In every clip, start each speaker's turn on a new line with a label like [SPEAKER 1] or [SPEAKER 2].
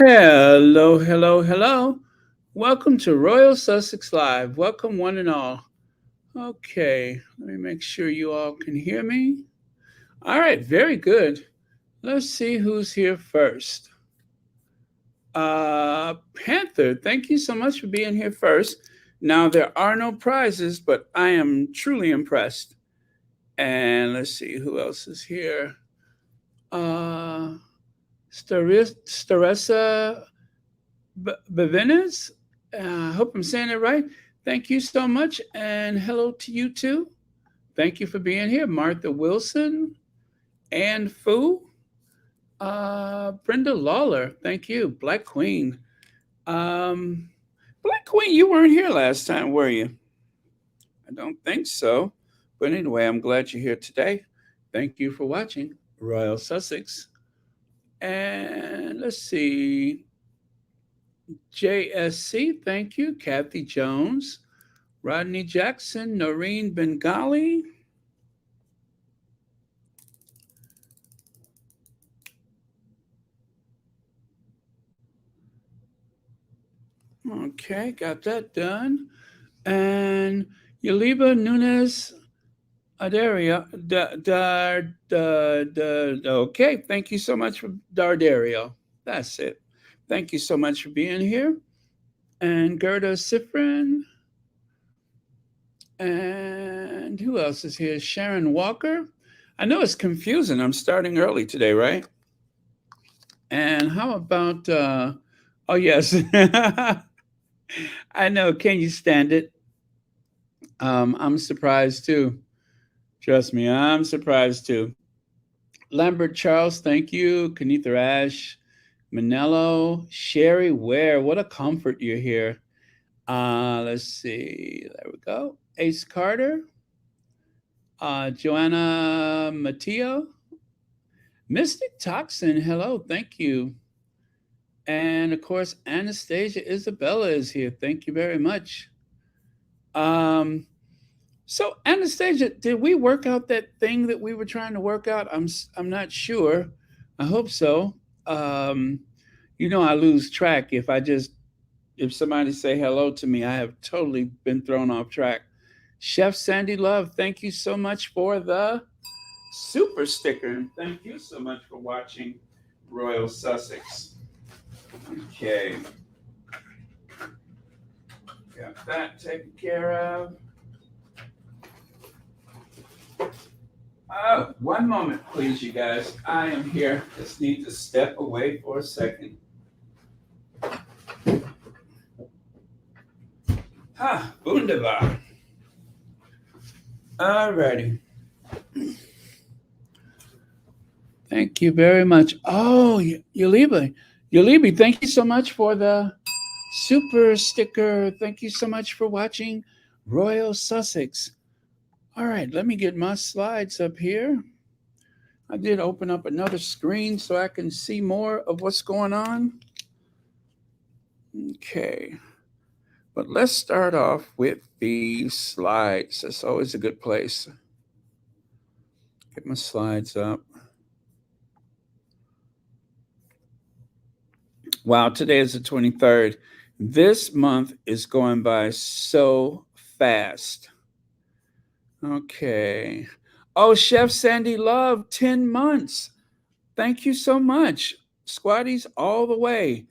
[SPEAKER 1] Hello, hello, hello. Welcome to Royal Sussex Live. Welcome, one and all. Okay, let me make sure you all can hear me. All right, very good. Let's see who's here first. Panther, thank you so much for being here first. Now, there are no prizes, but I am truly impressed. And let's see who else is here. Uh, Staressa Bevenes. I hope I'm saying it right. Thank you so much. And hello to you too. Thank you for being here. Martha Wilson and Fu. Brenda Lawler. Thank you. Black Queen. Um, Black Queen, you weren't here last time, were you? I don't think so. But anyway, I'm glad you're here today. Thank you for watching Royal Sussex. And let's see. JSC, thank you. Kathy Jones, Rodney Jackson, Noreen Bengali. Okay, got that done. And Yuliba Nunez Adaria. Okay, thank you so much for Dardario. That's it. Thank you so much for being here. And Gerda Sifrin. And who else is here? Sharon Walker. I know it's confusing. I'm starting early today, right? And how about, oh, yes. I know. Can you stand it? I'm surprised too. Trust me, I'm surprised too. Lambert Charles, thank you. Kenitha Ash, Manello, Sherry Ware. What a comfort you're here. Let's see. There we go. Ace Carter, Joanna Matteo, Mystic Toxin. Hello, thank you. And of course, Anastasia Isabella is here. Thank you very much. Um, so Anastasia, did we work out that thing that we were trying to work out? I'm not sure. I hope so. Um, I lose track if somebody say hello to me. I have totally been thrown off track. Chef Sandy Love, thank you so much for the super sticker, and thank you so much for watching Royal Sussex. Okay, got that taken care of. Oh, one moment, please, you guys. I am here. Just need to step away for a second. Wunderbar. Alrighty. Thank you very much. Oh, Yulibi, thank you so much for the super sticker. Thank you so much for watching Royal Sussex. All right, let me get my slides up here. I did open up another screen so I can see more of what's going on. Okay, but let's start off with the slides. That's always a good place. Get my slides up. Wow, today is the 23rd. This month is going by so fast. Okay. Oh, Chef Sandy Love, 10 months. Thank you so much. Squatties all the way.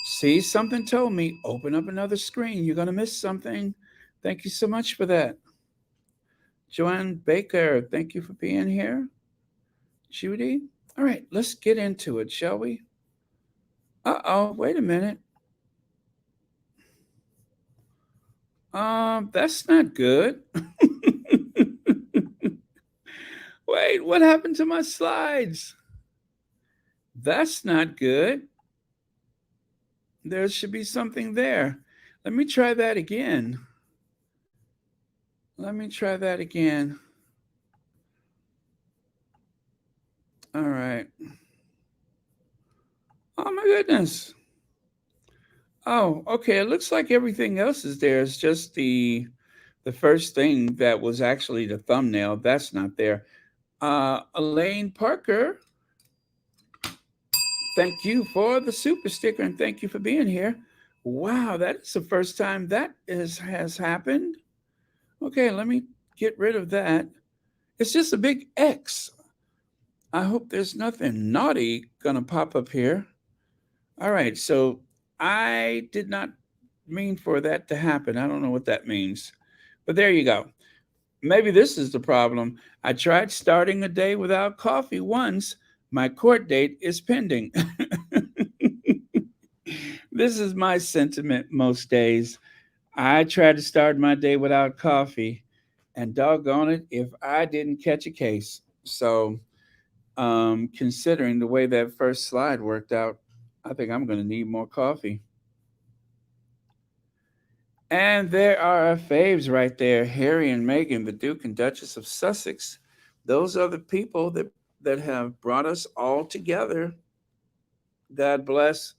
[SPEAKER 1] See, something told me, open up another screen. You're going to miss something. Thank you so much for that. Joanne Baker, thank you for being here. Judy. All right, let's get into it, shall we? Uh-oh, wait a minute. That's not good. Wait, what happened to my slides? That's not good. There should be something there. Let me try that again. Let me try that again. All right. Oh my goodness. Oh, okay. It looks like everything else is there. It's just the first thing that was actually the thumbnail. That's not there. Elaine Parker, Thank you for the super sticker and thank you for being here. Wow, that is the first time that has happened. Okay, let me get rid of that. It's just a big X. I hope there's nothing naughty gonna pop up here. All right, so I did not mean for that to happen. I don't know what that means. But there you go. Maybe this is the problem. I tried starting a day without coffee once. My court date is pending. This is my sentiment most days. I try to start my day without coffee, and doggone it if I didn't catch a case. So, considering the way that first slide worked out, I think I'm going to need more coffee. And there are our faves right there, Harry and Meghan, the Duke and Duchess of Sussex. Those are the people that have brought us all together. God bless.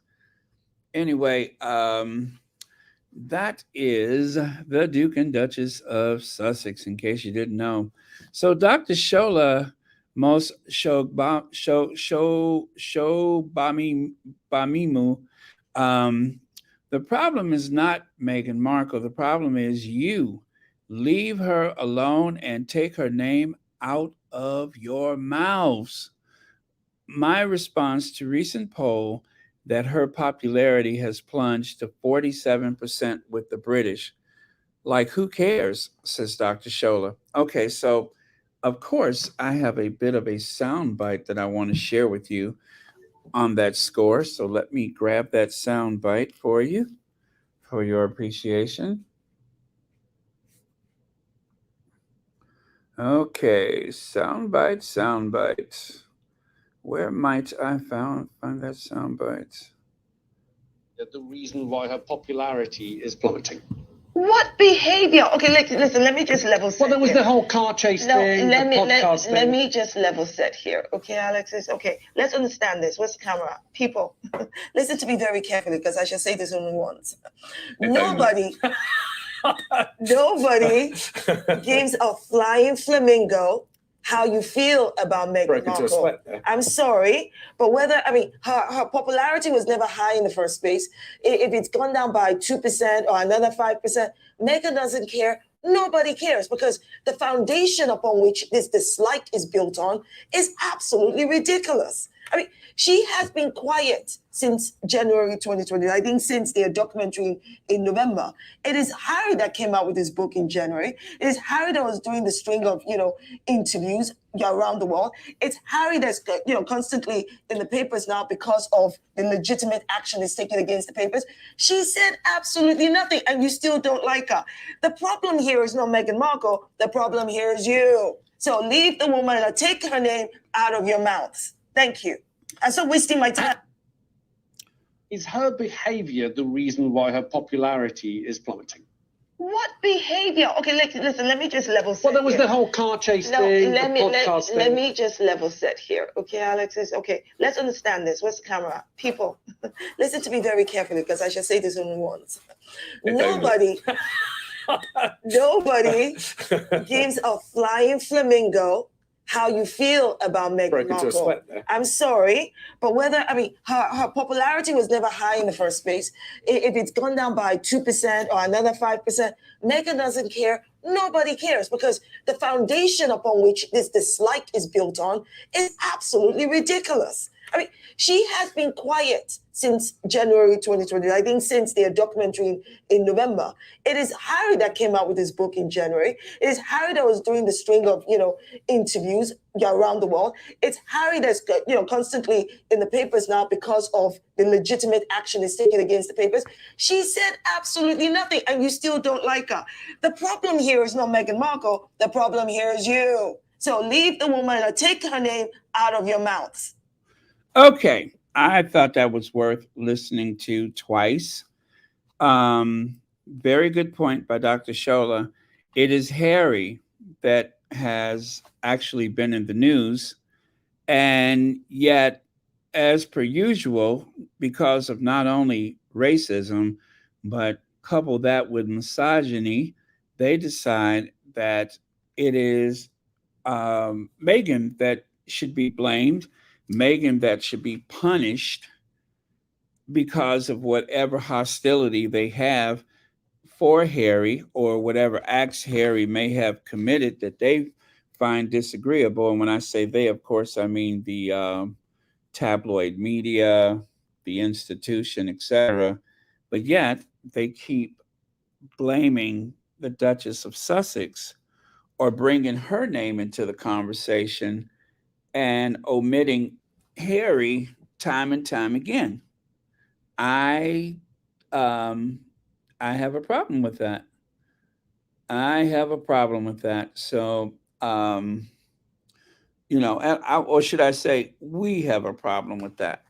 [SPEAKER 1] Anyway, that is the Duke and Duchess of Sussex, in case you didn't know. So Dr. Shola Mos Bamimu, the problem is not Meghan Markle. The problem is you. Leave her alone and take her name out of your mouths. My response to recent poll that her popularity has plunged to 47% with the British. Like, who cares, says Dr. Shola. Okay, so of course, I have a bit of a sound bite that I want to share with you on that score. So let me grab that sound bite for you for your appreciation. Okay, sound bite, sound bite. Where might I find that sound bite?
[SPEAKER 2] The reason why her popularity is plummeting.
[SPEAKER 3] What behavior? Okay, listen, let me just level set.
[SPEAKER 2] Well, there was
[SPEAKER 3] here.
[SPEAKER 2] the whole car chase thing, the podcast thing.
[SPEAKER 3] Let me just level set here. Okay, Alexis? Okay, let's understand this. Where's the camera? People, listen to me very carefully because I shall say this only once. Nobody gives a flying flamingo how you feel about Meghan Markle. I'm sorry, but her popularity was never high in the first place. If it's gone down by 2% or another 5%, Meghan doesn't care. Nobody cares because the foundation upon which this dislike is built on is absolutely ridiculous. I mean, she has been quiet since January 2020. I think since their documentary in November. It is Harry that came out with his book in January. It is Harry that was doing the string of, interviews around the world. It's Harry that's, constantly in the papers now because of the legitimate action is taken against the papers. She said absolutely nothing, and you still don't like her. The problem here is not Meghan Markle. The problem here is you. So leave the woman and take her name out of your mouths. Thank you. I'm so wasting my time.
[SPEAKER 2] Is her behavior the reason why her popularity is plummeting?
[SPEAKER 3] What behavior? Okay, listen, let me just level set.
[SPEAKER 2] Well, there was
[SPEAKER 3] here.
[SPEAKER 2] the whole car chase thing, the podcast thing.
[SPEAKER 3] Let me just level set here. Okay, Alexis? Okay, let's understand this. Where's the camera? People, listen to me very carefully because I shall say this only once. Nobody gives a flying flamingo how you feel about Meghan Markle. I'm sorry, but her popularity was never high in the first place. If it's gone down by 2% or another 5%, Meghan doesn't care. Nobody cares because the foundation upon which this dislike is built on is absolutely ridiculous. I mean, she has been quiet since January 2020. I think since their documentary in November. It is Harry that came out with his book in January. It is Harry that was doing the string of, interviews around the world. It's Harry that's, constantly in the papers now because of the legitimate action is taken against the papers. She said absolutely nothing, and you still don't like her. The problem here is not Meghan Markle. The problem here is you. So leave the woman and take her name out of your mouths.
[SPEAKER 1] Okay, I thought that was worth listening to twice. Very good point by Dr. Shola. It is Harry that has actually been in the news, and yet, as per usual, because of not only racism, but couple that with misogyny, they decide that it is Meghan that should be blamed Meghan that should be punished because of whatever hostility they have for Harry or whatever acts Harry may have committed that they find disagreeable. And when I say they, of course, I mean the tabloid media, the institution, etc. But yet they keep blaming the Duchess of Sussex or bringing her name into the conversation and omitting Harry time and time again. I um, I have a problem with that. I have a problem with that. So, or should I say, we have a problem with that.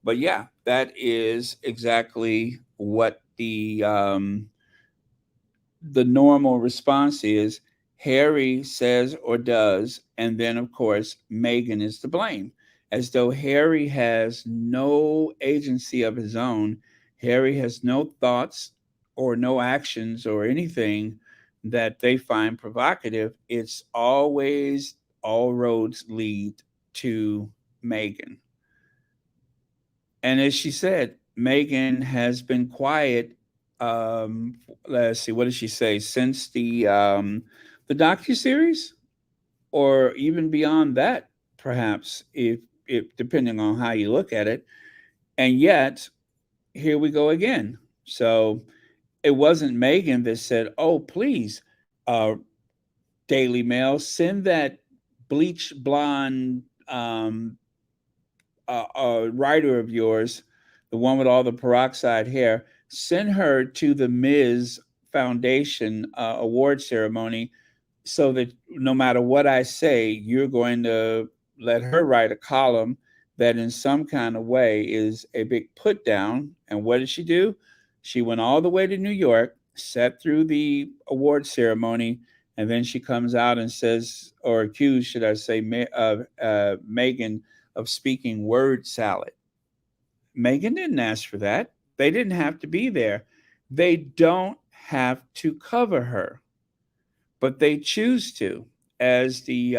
[SPEAKER 1] But yeah, that is exactly what the normal response is. Harry says or does, and then of course Meghan is to blame, as though Harry has no agency of his own. Harry has no thoughts or no actions or anything that they find provocative. It's always all roads lead to Meghan. And as she said, Meghan has been quiet. Let's see, what did she say? Since the docuseries, or even beyond that, perhaps, if depending on how you look at it. And yet, here we go again. So it wasn't Meghan that said, "Oh, please, uh, Daily Mail, send that bleach blonde writer of yours, the one with all the peroxide hair, send her to the Ms. Foundation award ceremony so that no matter what I say, you're going to let her write a column that in some kind of way is a big put down." And what did she do? She went all the way to New York, sat through the award ceremony, and then she comes out and says, or accused, should I say, Meghan of speaking word salad. Meghan didn't ask for that. They didn't have to be there. They don't have to cover her, but they choose to, as the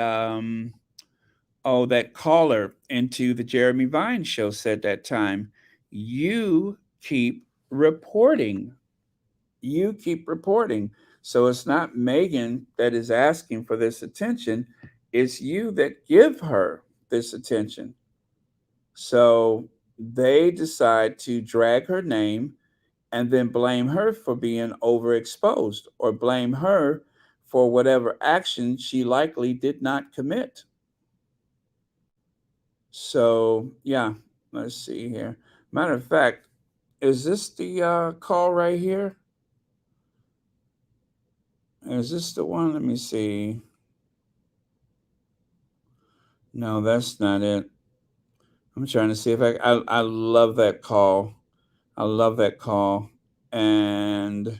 [SPEAKER 1] that caller into the Jeremy Vine show said that time. You keep reporting. You keep reporting. So it's not Meghan that is asking for this attention. It's you that give her this attention. So they decide to drag her name and then blame her for being overexposed or blame her for whatever action she likely did not commit. So, yeah, let's see here. Matter of fact, is this the call right here? Is this the one? Let me see. No, that's not it. I'm trying to see if I love that call. I love that call. And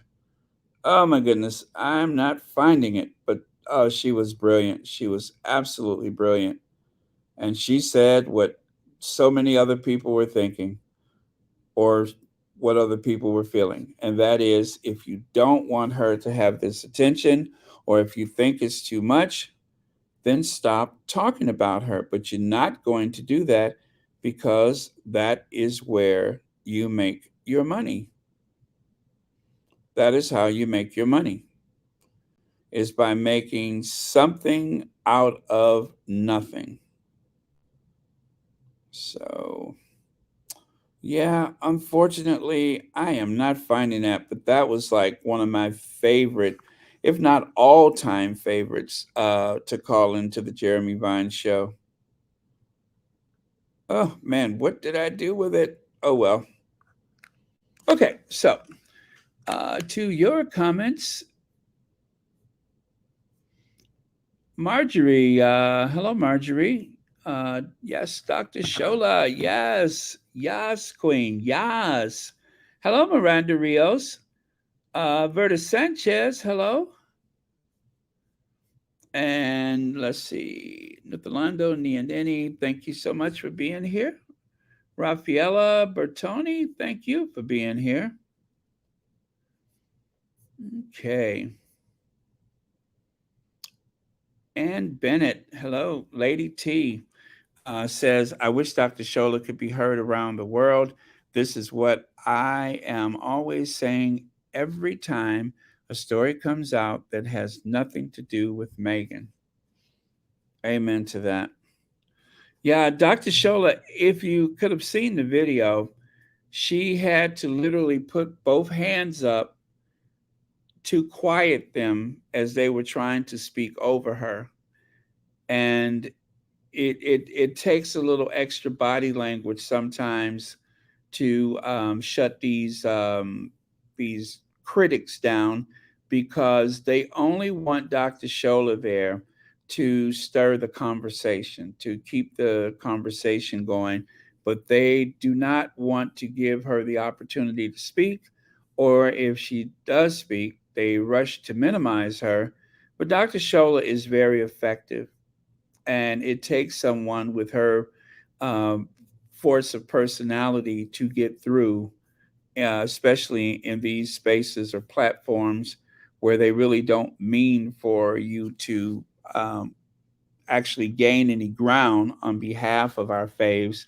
[SPEAKER 1] oh my goodness, I'm not finding it. But oh, she was brilliant. She was absolutely brilliant. And she said what so many other people were thinking or what other people were feeling. And that is, if you don't want her to have this attention or if you think it's too much, then stop talking about her. But you're not going to do that because that is where you make your money. That is how you make your money, is by making something out of nothing. So, yeah, unfortunately, I am not finding that, but that was like one of my favorite, if not all-time favorites, to call into the Jeremy Vine show. Oh man, what did I do with it? Oh well. Okay, so to your comments, Marjorie. Hello, Marjorie. Yes, Dr. Shola. Yes, yes, Queen. Yes. Hello, Miranda Rios. Verta Sanchez. Hello. And let's see, Nithalando Niandeni, thank you so much for being here. Raffaella Bertoni, thank you for being here. Okay. Ann Bennett, hello. Lady T. says, I wish Dr. Shola could be heard around the world. This is what I am always saying every time a story comes out that has nothing to do with Meghan. Amen to that. Yeah, Dr. Shola, if you could have seen the video, she had to literally put both hands up to quiet them as they were trying to speak over her. And it takes a little extra body language sometimes to shut these critics down, because they only want Dr. Shola there to stir the conversation, to keep the conversation going, but they do not want to give her the opportunity to speak, or if she does speak, they rush to minimize her. But Dr. Shola is very effective, and it takes someone with her um, force of personality to get through, especially in these spaces or platforms where they really don't mean for you to actually gain any ground on behalf of our faves.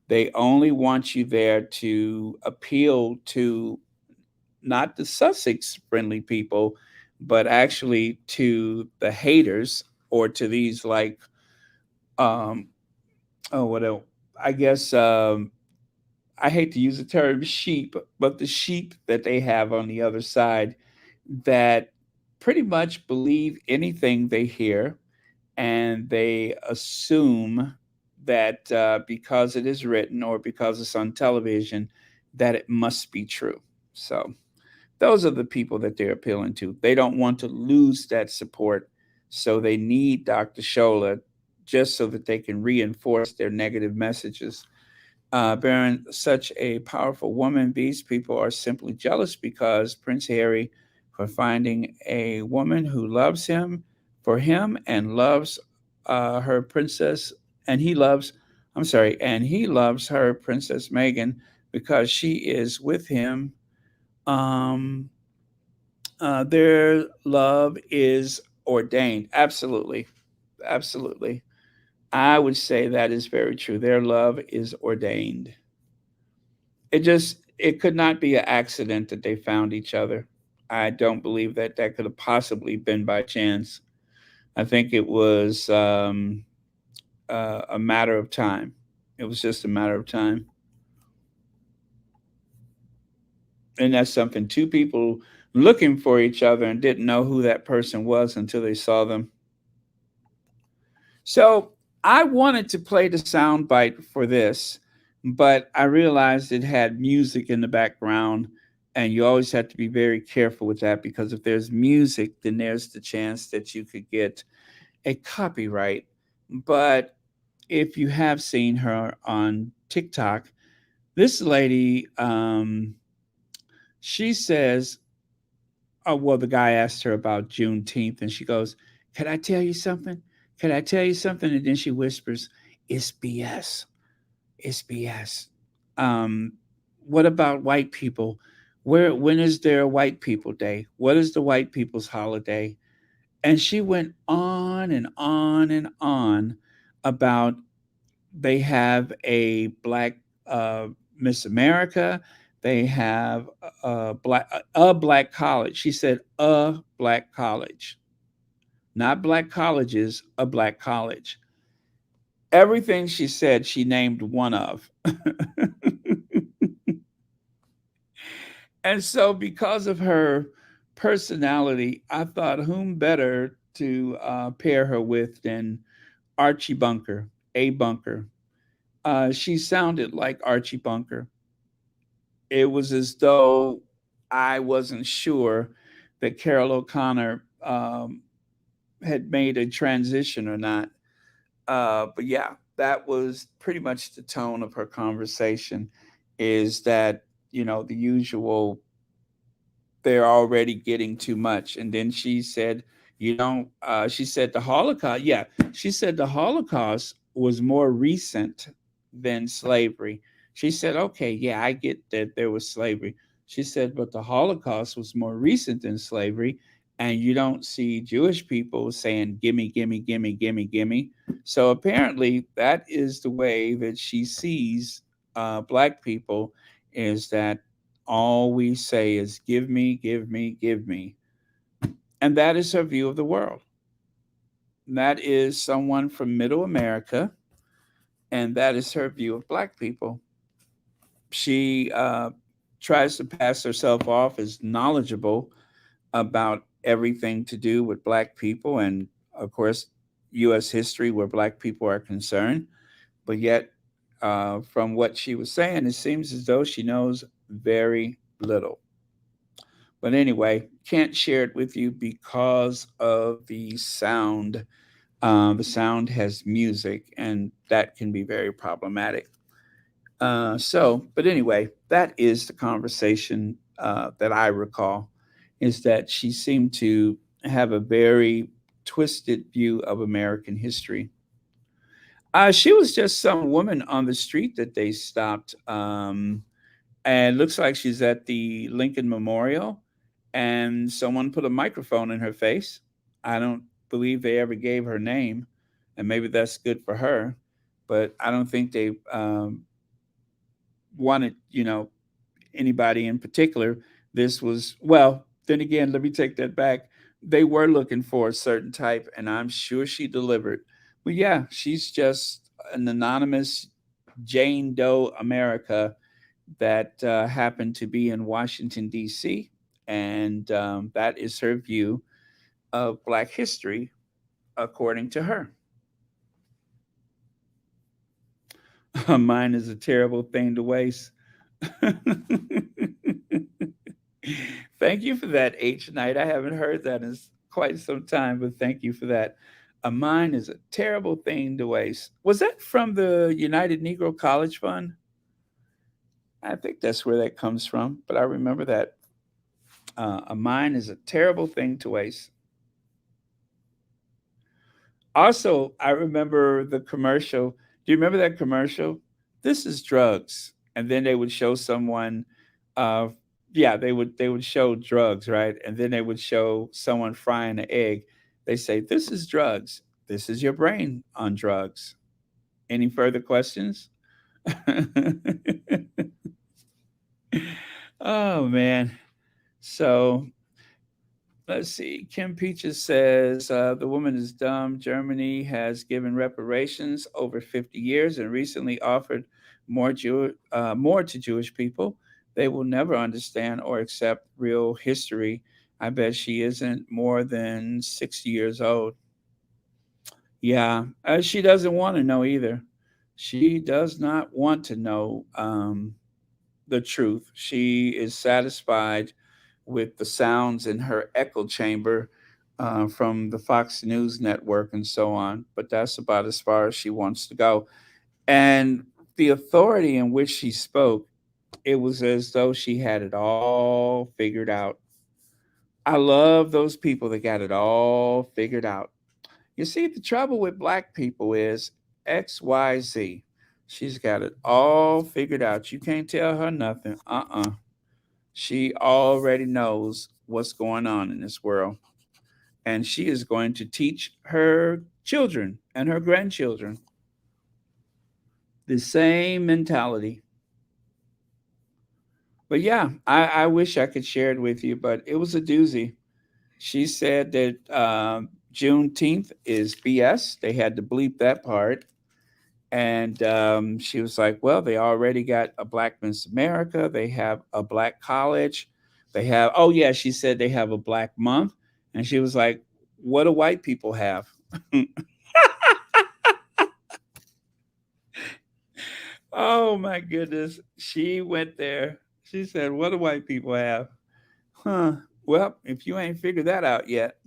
[SPEAKER 1] They only want you there to appeal to not the Sussex friendly people, but actually to the haters, or to these like, um, oh, what else? I guess I hate to use the term sheep, but the sheep that they have on the other side that pretty much believe anything they hear, and they assume that because it is written or because it's on television, that it must be true. So those are the people that they're appealing to. They don't want to lose that support, so they need Dr. Shola just so that they can reinforce their negative messages. Baron, such a powerful woman. These people are simply jealous because Prince Harry, for finding a woman who loves him for him and loves her princess, and he loves, I'm sorry, and he loves her Princess Meghan because she is with him. Um, their love is ordained. Absolutely. Absolutely. I would say that is very true. Their love is ordained. It could not be an accident that they found each other. I don't believe that that could have possibly been by chance. I think it was a matter of time. It was just a matter of time. And that's something, two people looking for each other and didn't know who that person was until they saw them. So I wanted to play the sound bite for this, but I realized it had music in the background, and you always have to be very careful with that, because if there's music, then there's the chance that you could get a copyright. But if you have seen her on TikTok, this lady, she says, oh, well, the guy asked her about Juneteenth, and she goes, "Can I tell you something? Can I tell you something?" And then she whispers, "It's BS. It's BS. Um, what about white people? When is there White People Day? What is the white people's holiday?" And she went on and on and on about they have a black Miss America. They have a black college. She said a black college, not black colleges, a black college. Everything she said, she named one of. And so, because of her personality, I thought whom better to pair her with than Archie Bunker, A Bunker. She sounded like Archie Bunker. It was as though I wasn't sure that Carol O'Connor had made a transition or not. But yeah, that was pretty much the tone of her conversation. Is that, the usual, they're already getting too much. And then she said, she said the Holocaust. Yeah, she said the Holocaust was more recent than slavery. She said, okay, yeah, I get that there was slavery. She said, but the Holocaust was more recent than slavery. and you don't see Jewish people saying, gimme, gimme, gimme, gimme, gimme. So apparently, that is the way that she sees Black people, is that all we say is, give me, give me, give me. And that is her view of the world. That is someone from Middle America, and that is her view of Black people. She tries to pass herself off as knowledgeable about everything to do with Black people and, of course, U.S. history where Black people are concerned. But yet, from what she was saying, it seems as though she knows very little. But anyway, can't share it with you because of the sound. The sound has music, and that can be very problematic. But anyway, that is the conversation that I recall, is that she seemed to have a very twisted view of American history. She was just some woman on the street that they stopped, and looks like she's at the Lincoln Memorial, and someone put a microphone in her face. I don't believe they ever gave her name, and maybe that's good for her, but I don't think they wanted, anybody in particular. This was, well, then again, let me take that back. They were looking for a certain type, and I'm sure she delivered. But yeah, she's just an anonymous Jane Doe America that happened to be in Washington, D.C., and that is her view of Black history, according to her. Mine is a terrible thing to waste. Thank you for that, H Night. I haven't heard that in quite some time, but thank you for that. A mine is a terrible thing to waste. Was that from the United Negro College Fund? I think that's where that comes from, but I remember that. A mine is a terrible thing to waste. Also, I remember the commercial. Do you remember that commercial? This is drugs, and then they would show someone. Uh, yeah, they would show drugs, right? And then they would show someone frying an egg. They say, "This is drugs. This is your brain on drugs." Any further questions? Oh man. So let's see. Kim Peaches says the woman is dumb. Germany has given reparations over 50 years and recently offered more to Jewish people. They will never understand or accept real history. I bet she isn't more than 60 years old. Yeah, she doesn't want to know either. She does not want to know the truth. She is satisfied with the sounds in her echo chamber from the Fox News network and so on. But that's about as far as she wants to go. And the authority in which she spoke, it was as though she had it all figured out. I love those people that got it all figured out. You see, the trouble with Black people is XYZ. She's got it all figured out. You can't tell her nothing. She already knows what's going on in this world. And she is going to teach her children and her grandchildren the same mentality. But yeah, I wish I could share it with you, but it was a doozy. She said that Juneteenth is BS. They had to bleep that part. And she was like, well, they already got a Black Miss America. They have a Black college. They have, oh, yeah, she said they have a Black month. And she was like, what do white people have? Oh, my goodness. She went there. She said, what do white people have? Huh. Well, if you ain't figured that out yet.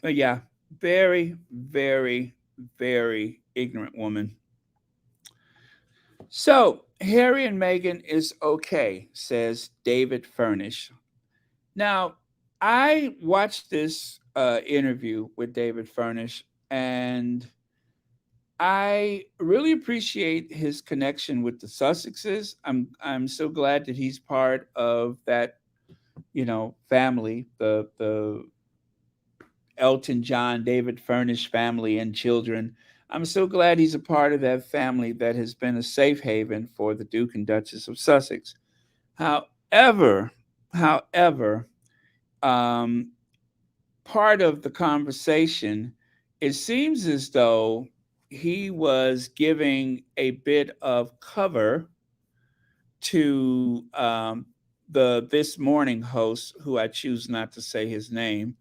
[SPEAKER 1] But yeah, very, very, very ignorant woman. So, Harry and Meghan is okay, says David Furnish. Now, I watched this interview with David Furnish, and I really appreciate his connection with the Sussexes. I'm so glad that he's part of that, family, the Elton John, David Furnish family and children. I'm so glad he's a part of that family that has been a safe haven for the Duke and Duchess of Sussex. However, um, part of the conversation, it seems as though he was giving a bit of cover to the This Morning host, who I choose not to say his name,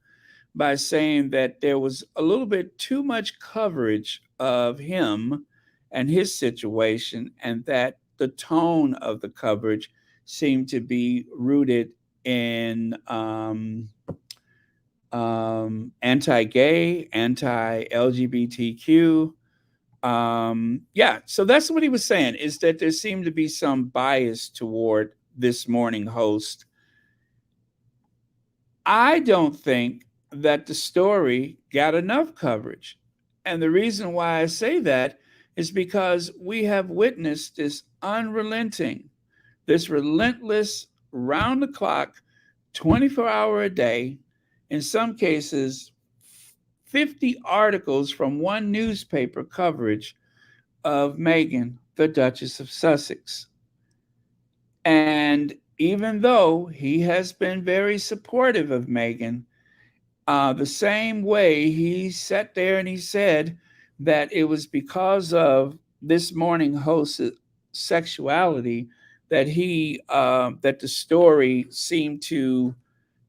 [SPEAKER 1] by saying that there was a little bit too much coverage of him and his situation, and that the tone of the coverage seemed to be rooted in anti-gay, anti-LGBTQ. Yeah, so that's what he was saying, is that there seemed to be some bias toward This Morning host. I don't think that the story got enough coverage. And the reason why I say that is because we have witnessed this unrelenting, this relentless, round the clock, 24-hour a day, in some cases, 50 articles from one newspaper coverage of Meghan, the Duchess of Sussex. And even though he has been very supportive of Meghan, the same way he sat there and he said that it was because of This Morning host's sexuality that that the story seemed to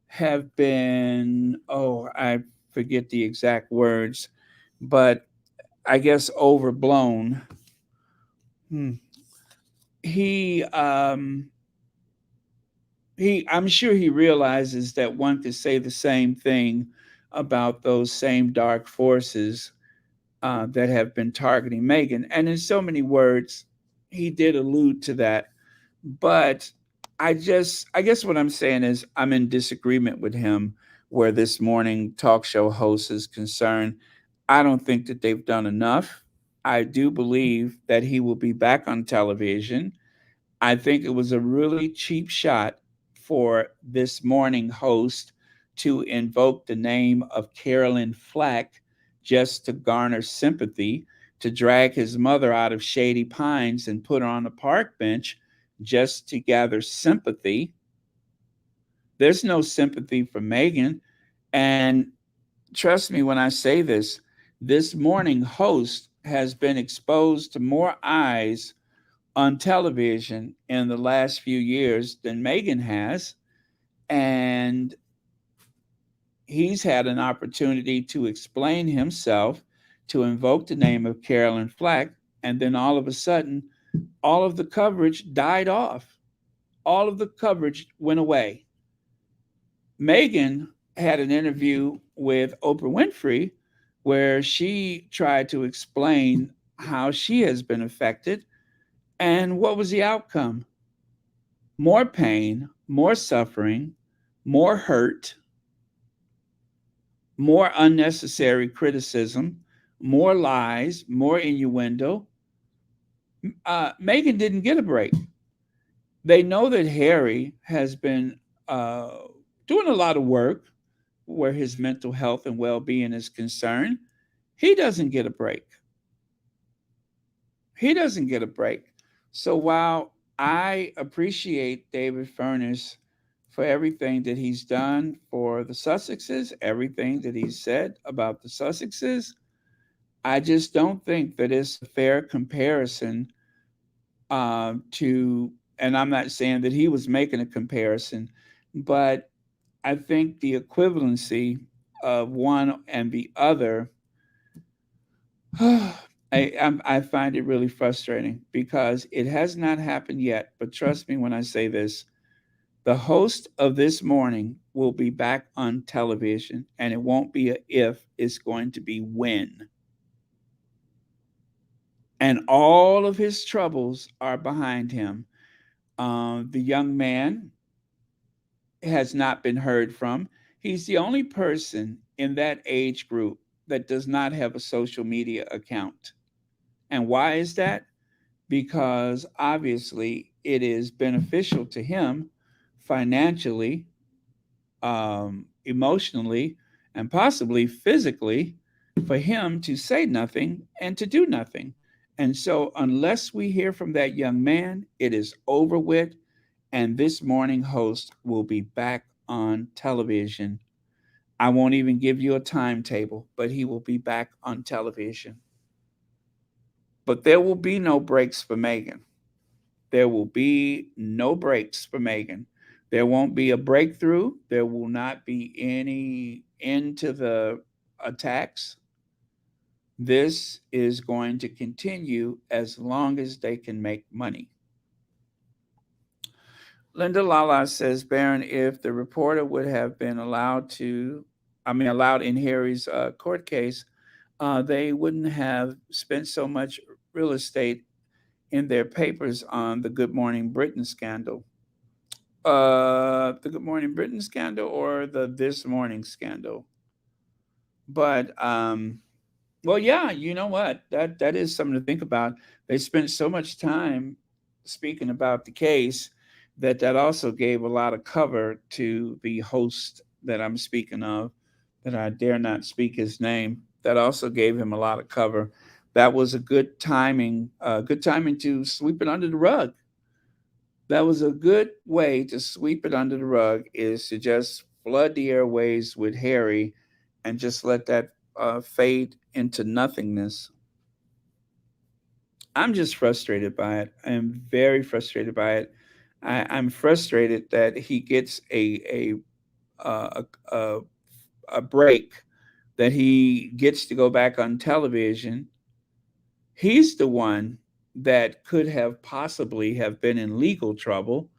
[SPEAKER 1] have been, I forget the exact words, but I guess overblown. He I'm sure he realizes that one could say the same thing about those same dark forces that have been targeting Meghan. And in so many words, he did allude to that. But I guess what I'm saying is I'm in disagreement with him where This Morning talk show host is concerned. I don't think that they've done enough. I do believe that he will be back on television. I think it was a really cheap shot for This Morning host to invoke the name of Carolyn Flack just to garner sympathy, to drag his mother out of Shady Pines and put her on a park bench just to gather sympathy. There's no sympathy for Meghan. And trust me when I say this, This Morning host has been exposed to more eyes on television in the last few years than Meghan has. And he's had an opportunity to explain himself, to invoke the name of Carolyn Flack, and then all of a sudden, all of the coverage died off. All of the coverage went away. Meghan had an interview with Oprah Winfrey where she tried to explain how she has been affected. And what was the outcome? More pain, more suffering, more hurt, more unnecessary criticism, more lies, more innuendo. Meghan didn't get a break. They know that Harry has been doing a lot of work where his mental health and well-being is concerned. He doesn't get a break. He doesn't get a break. So while I appreciate David Furnish for everything that he's done for the Sussexes, everything that he's said about the Sussexes, I just don't think that it's a fair comparison to, and I'm not saying that he was making a comparison, but I think the equivalency of one and the other, I find it really frustrating because it has not happened yet. But trust me when I say this, the host of This Morning will be back on television, and it won't be a if, it's going to be when. And all of his troubles are behind him. The young man has not been heard from. He's the only person in that age group that does not have a social media account. And why is that? Because obviously it is beneficial to him financially emotionally and possibly physically for him to say nothing and to do nothing. And so, unless we hear from that young man, it is over with. And this morning host will be back on television. I won't even give you a timetable, but he will be back on television. But there will be no breaks for Meghan. There will be no breaks for Meghan. There won't be a breakthrough. There will not be any end to the attacks. This is going to continue as long as they can make money. Linda Lala says, Baron, if the reporter would have been allowed in Harry's court case, they wouldn't have spent so much real estate in their papers on the Good Morning Britain scandal. The Good Morning Britain scandal or the This Morning scandal? But well, yeah, you know what? That is something to think about. They spent so much time speaking about the case that also gave a lot of cover to the host that I'm speaking of, that I dare not speak his name. That also gave him a lot of cover. That was a good timing to sweep it under the rug. That was a good way to sweep it under the rug, is to just flood the airways with Harry and just let that fade into nothingness. I'm just frustrated by it. I am very frustrated by it. I'm frustrated that he gets uh, a a break, that he gets to go back on television. He's the one that could have possibly have been in legal trouble,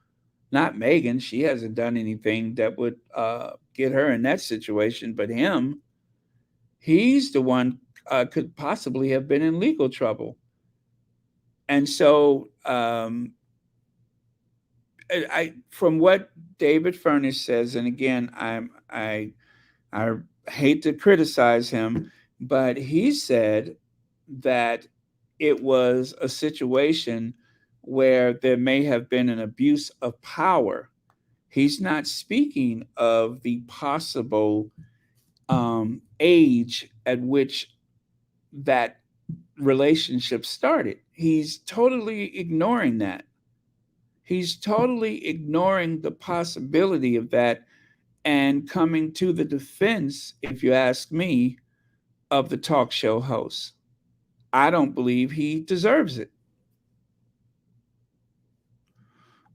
[SPEAKER 1] not Meghan. She hasn't done anything that would get her in that situation, but him. He's the one could possibly have been in legal trouble. And so, from what David Furnish says, and again, I hate to criticize him, but he said that it was a situation where there may have been an abuse of power. He's not speaking of the possible age at which that relationship started. He's totally ignoring that. He's totally ignoring the possibility of that and coming to the defense, if you ask me, of the talk show host. I don't believe he deserves it.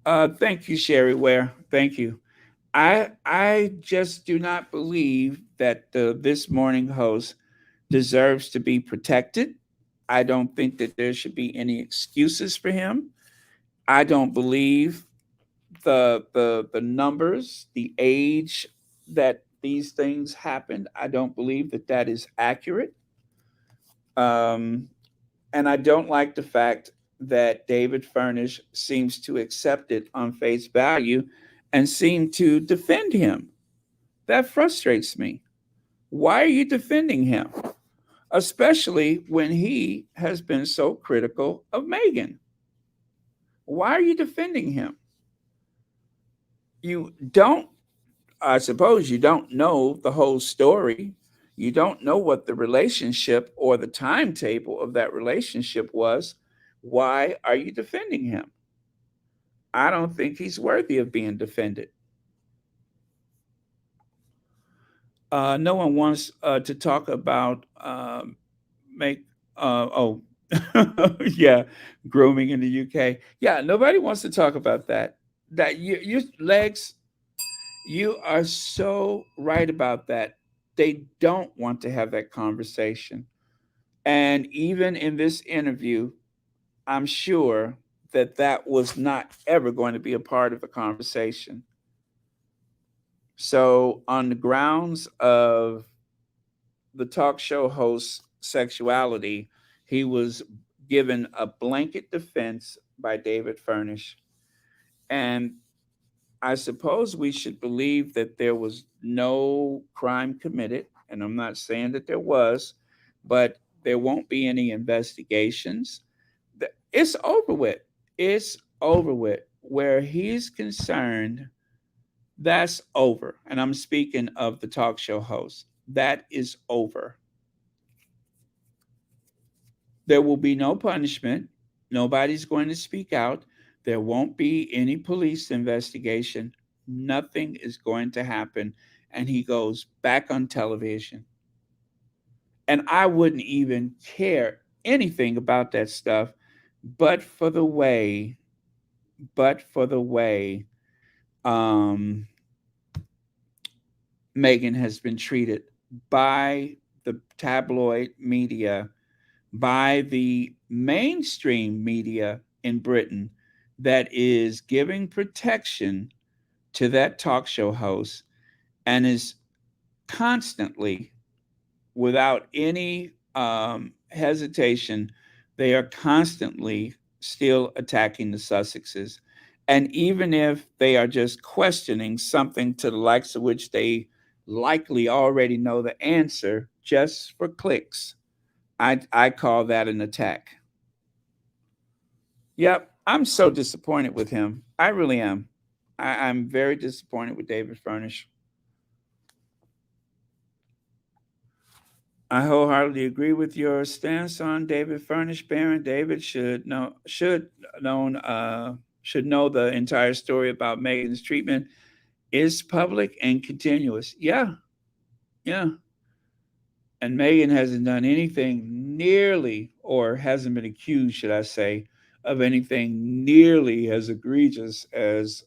[SPEAKER 1] Thank you, Sherry Ware. Thank you. I just do not believe that This Morning host deserves to be protected. I don't think that there should be any excuses for him. I don't believe the numbers, the age that these things happened. I don't believe that that is accurate. Um, and I don't like the fact that David Furnish seems to accept it on face value and seem to defend him. That frustrates me. Why are you defending him? Especially when he has been so critical of Meghan. Why are you defending him? You don't, I suppose you don't know the whole story. You don't know what the relationship or the timetable of that relationship was. Why are you defending him? I don't think he's worthy of being defended. No one wants to talk about yeah, grooming in the UK. Yeah, nobody wants to talk about that. That your legs, you are so right about that. They don't want to have that conversation. And even in this interview, I'm sure that that was not ever going to be a part of the conversation. So, on the grounds of the talk show host's sexuality, he was given a blanket defense by David Furnish. And I suppose we should believe that there was no crime committed. And I'm not saying that there was, but there won't be any investigations. It's over with. It's over with. Where he's concerned, That's over. And I'm speaking of the talk show host. That is over. There will be no punishment. Nobody's going to speak out. There won't be any police investigation. Nothing is going to happen. And he goes back on television. And I wouldn't even care anything about that stuff, but for the way, um, Meghan has been treated by the tabloid media, by the mainstream media in Britain that is giving protection to that talk show host and is constantly, without any hesitation, they are constantly still attacking the Sussexes. And even if they are just questioning something to the likes of which they likely already know the answer just for clicks, I call that an attack. Yep, I'm so disappointed with him. I really am. I'm very disappointed with David Furnish. I wholeheartedly agree with your stance on David Furnish, Baron. David should know the entire story about Meghan's treatment is public and continuous. Yeah. And Meghan hasn't done anything nearly, or hasn't been accused, should I say, of anything nearly as egregious as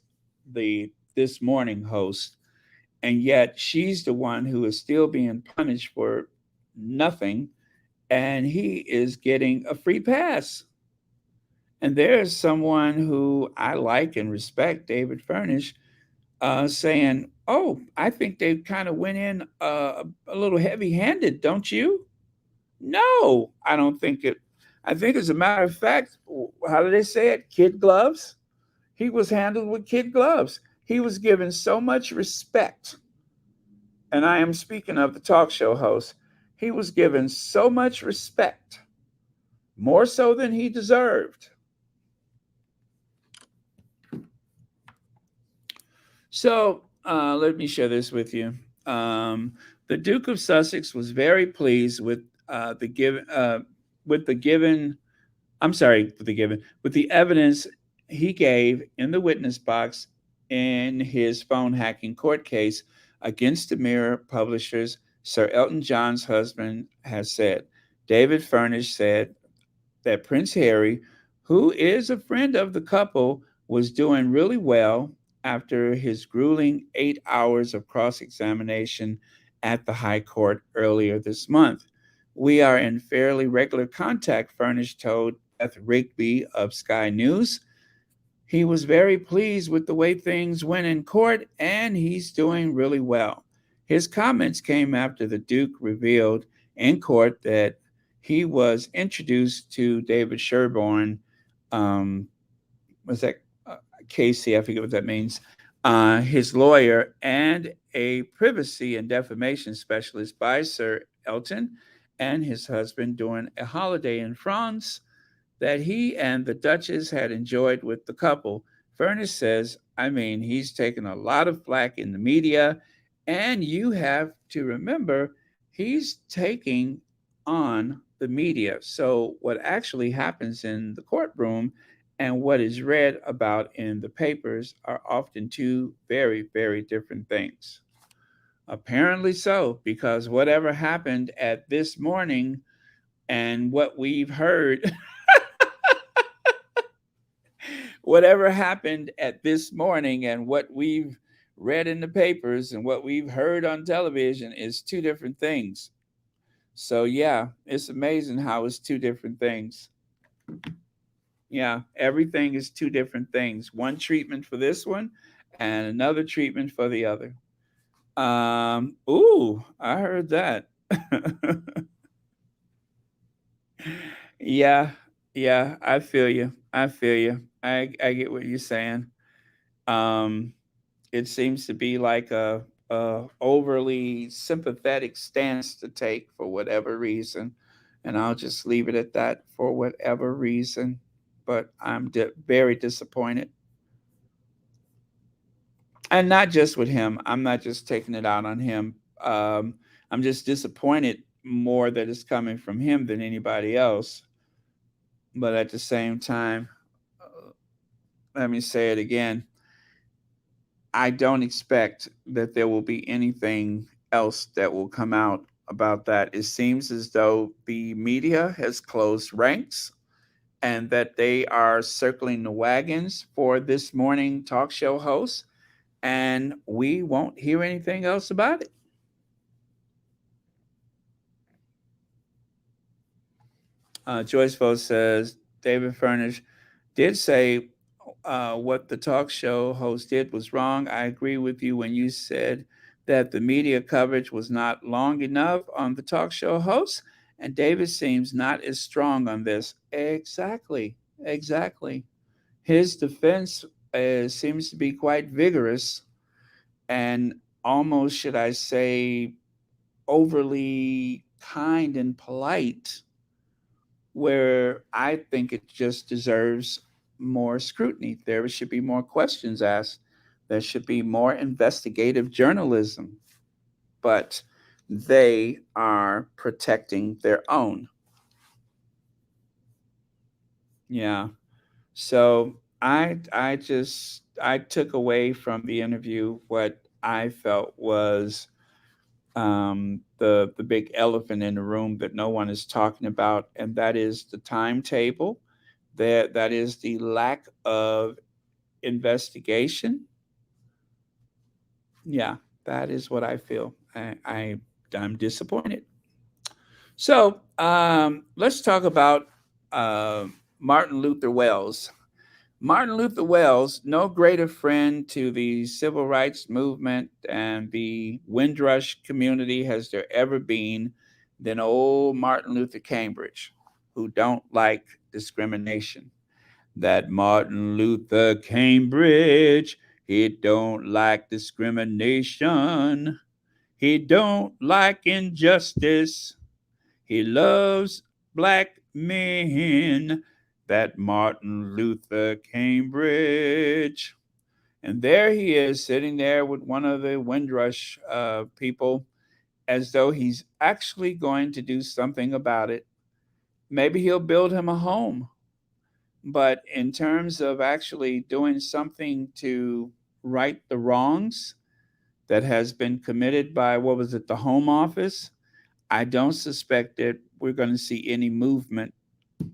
[SPEAKER 1] the This Morning host. And yet she's the one who is still being punished for nothing, and he is getting a free pass. And there's someone who I like and respect, David Furnish, saying, "Oh, I think they kind of went in a little heavy-handed, don't you?" No, I don't think it. I think, as a matter of fact, how do they say it? Kid gloves. He was handled with kid gloves. He was given so much respect, and I am speaking of the talk show host. He was given so much respect, more so than he deserved. So let me share this with you. The Duke of Sussex was very pleased with the evidence he gave in the witness box in his phone hacking court case against the Mirror publishers. Sir Elton John's husband has said. David Furnish said that Prince Harry, who is a friend of the couple, was doing really well after his grueling 8 hours of cross-examination at the High Court earlier this month. We are in fairly regular contact, Furnish told Beth Rigby of Sky News. He was very pleased with the way things went in court, and he's doing really well. His comments came after the Duke revealed in court that he was introduced to David Sherborne, was that Casey? I forget what that means. His lawyer and a privacy and defamation specialist by Sir Elton and his husband during a holiday in France that he and the Duchess had enjoyed with the couple. Furnish says, he's taken a lot of flack in the media, and you have to remember he's taking on the media. So what actually happens in the courtroom and what is read about in the papers are often two very, very different things. Apparently so, because whatever happened at This Morning and what we've heard, whatever happened at This Morning and what we've read in the papers and what we've heard on television is two different things. So yeah, it's amazing how it's two different things. Yeah, everything is two different things. One treatment for this one and another treatment for the other. Ooh, I heard that. Yeah, I feel you. I get what you're saying. It seems to be like a overly sympathetic stance to take for whatever reason, and I'll just leave it at that, for whatever reason. But I'm very disappointed. And not just with him. I'm not just taking it out on him. I'm just disappointed more that it's coming from him than anybody else. But at the same time, let me say it again. I don't expect that there will be anything else that will come out about that. It seems as though the media has closed ranks and that they are circling the wagons for this morning talk show host, and we won't hear anything else about it. Joyce Voe says David Furnish did say what the talk show host did was wrong. I agree with you when you said that the media coverage was not long enough on the talk show host, and David seems not as strong on this. Exactly, exactly. His defense seems to be quite vigorous and almost, should I say, overly kind and polite, where I think it just deserves more scrutiny. There should be more questions asked. There should be more investigative journalism. But they are protecting their own. Yeah. So I took away from the interview what I felt was the big elephant in the room that no one is talking about, and that is the timetable. That is the lack of investigation. Yeah, that is what I feel. I'm disappointed. So let's talk about uh, Martin Luther Wells. Martin Luther Wells, no greater friend to the civil rights movement and the Windrush community has there ever been than old Martin Luther Cambridge, who don't like discrimination. That Martin Luther Cambridge, he don't like discrimination. He don't like injustice. He loves black men, that Martin Luther Cambridge. And there he is sitting there with one of the Windrush people as though he's actually going to do something about it. Maybe he'll build him a home. But in terms of actually doing something to right the wrongs that has been committed by, what was it, the Home Office, I don't suspect that we're going to see any movement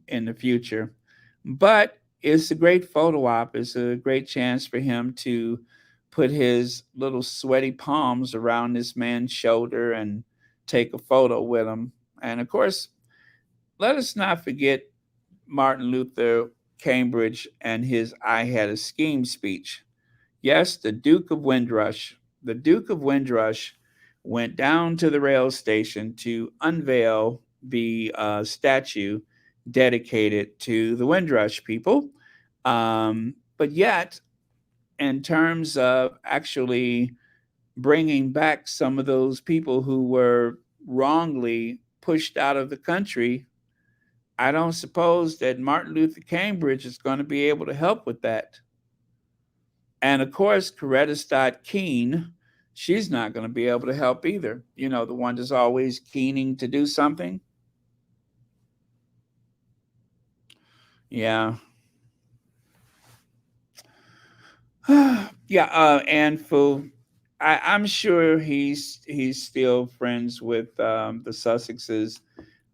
[SPEAKER 1] in the future. But it's a great photo op. It's a great chance for him to put his little sweaty palms around this man's shoulder and take a photo with him. And of course, let us not forget Martin Luther Cambridge and his I Had a Scheme speech. Yes, the Duke of Windrush. The Duke of Windrush went down to the rail station to unveil the statue dedicated to the Windrush people. But yet, in terms of actually bringing back some of those people who were wrongly pushed out of the country, I don't suppose that Martin Luther Cambridge is going to be able to help with that. And of course, Coretta Scott Keene, she's not going to be able to help either. You know, the one that's always keening to do something. Yeah. Yeah, and Fu, I'm sure he's still friends with the Sussexes,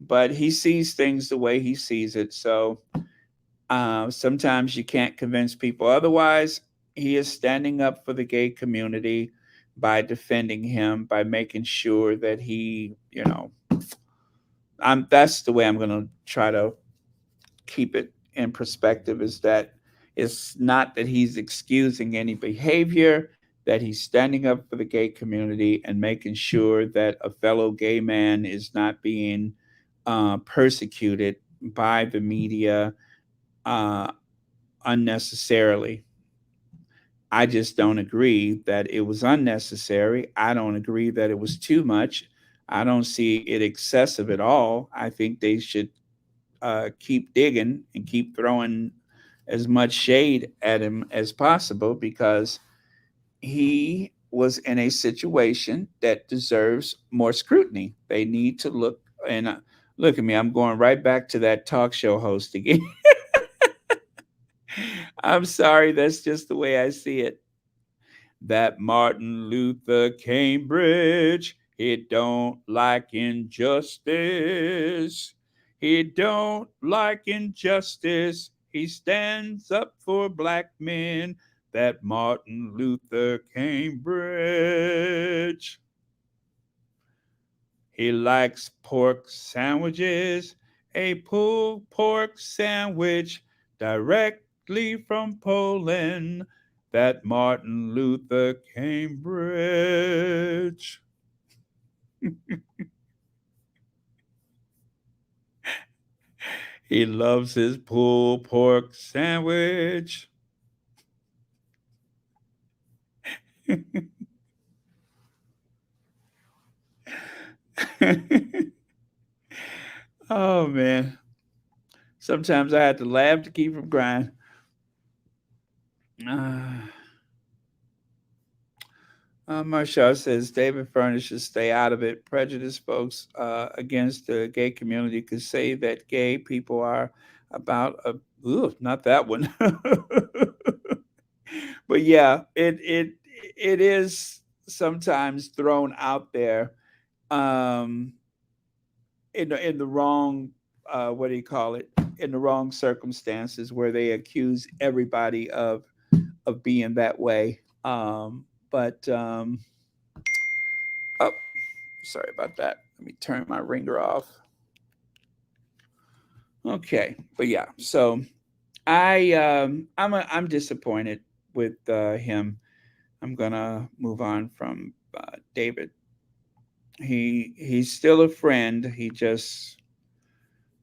[SPEAKER 1] but he sees things the way he sees it. So sometimes you can't convince people otherwise. He is standing up for the gay community by defending him, by making sure that he, that's the way I'm going to try to keep it in perspective, is that it's not that he's excusing any behavior, that he's standing up for the gay community and making sure that a fellow gay man is not being persecuted by the media uh, unnecessarily. I just don't agree that it was unnecessary. I don't agree that it was too much. I don't see it excessive at all. I think they should keep digging and keep throwing as much shade at him as possible, because he was in a situation that deserves more scrutiny. They need to look, and look at me, I'm going right back to that talk show host again. I'm sorry, that's just the way I see it. That Martin Luther Cambridge, he don't like injustice. He don't like injustice. He stands up for black men. That Martin Luther Cambridge. He likes pork sandwiches. A pulled pork sandwich directly from Poland. That Martin Luther Cambridge. He loves his pulled pork sandwich. Oh, man. Sometimes I had to laugh to keep from crying. Marshall says David Furnish should stay out of it. Prejudiced folks against the gay community could say that gay people are about not that one. But yeah, it is sometimes thrown out there in the wrong what do you call it? In the wrong circumstances where they accuse everybody of being that way. But oh, sorry about that. Let me turn my ringer off. Okay, but yeah, so I'm disappointed with him. I'm gonna move on from David. He's still a friend. He just,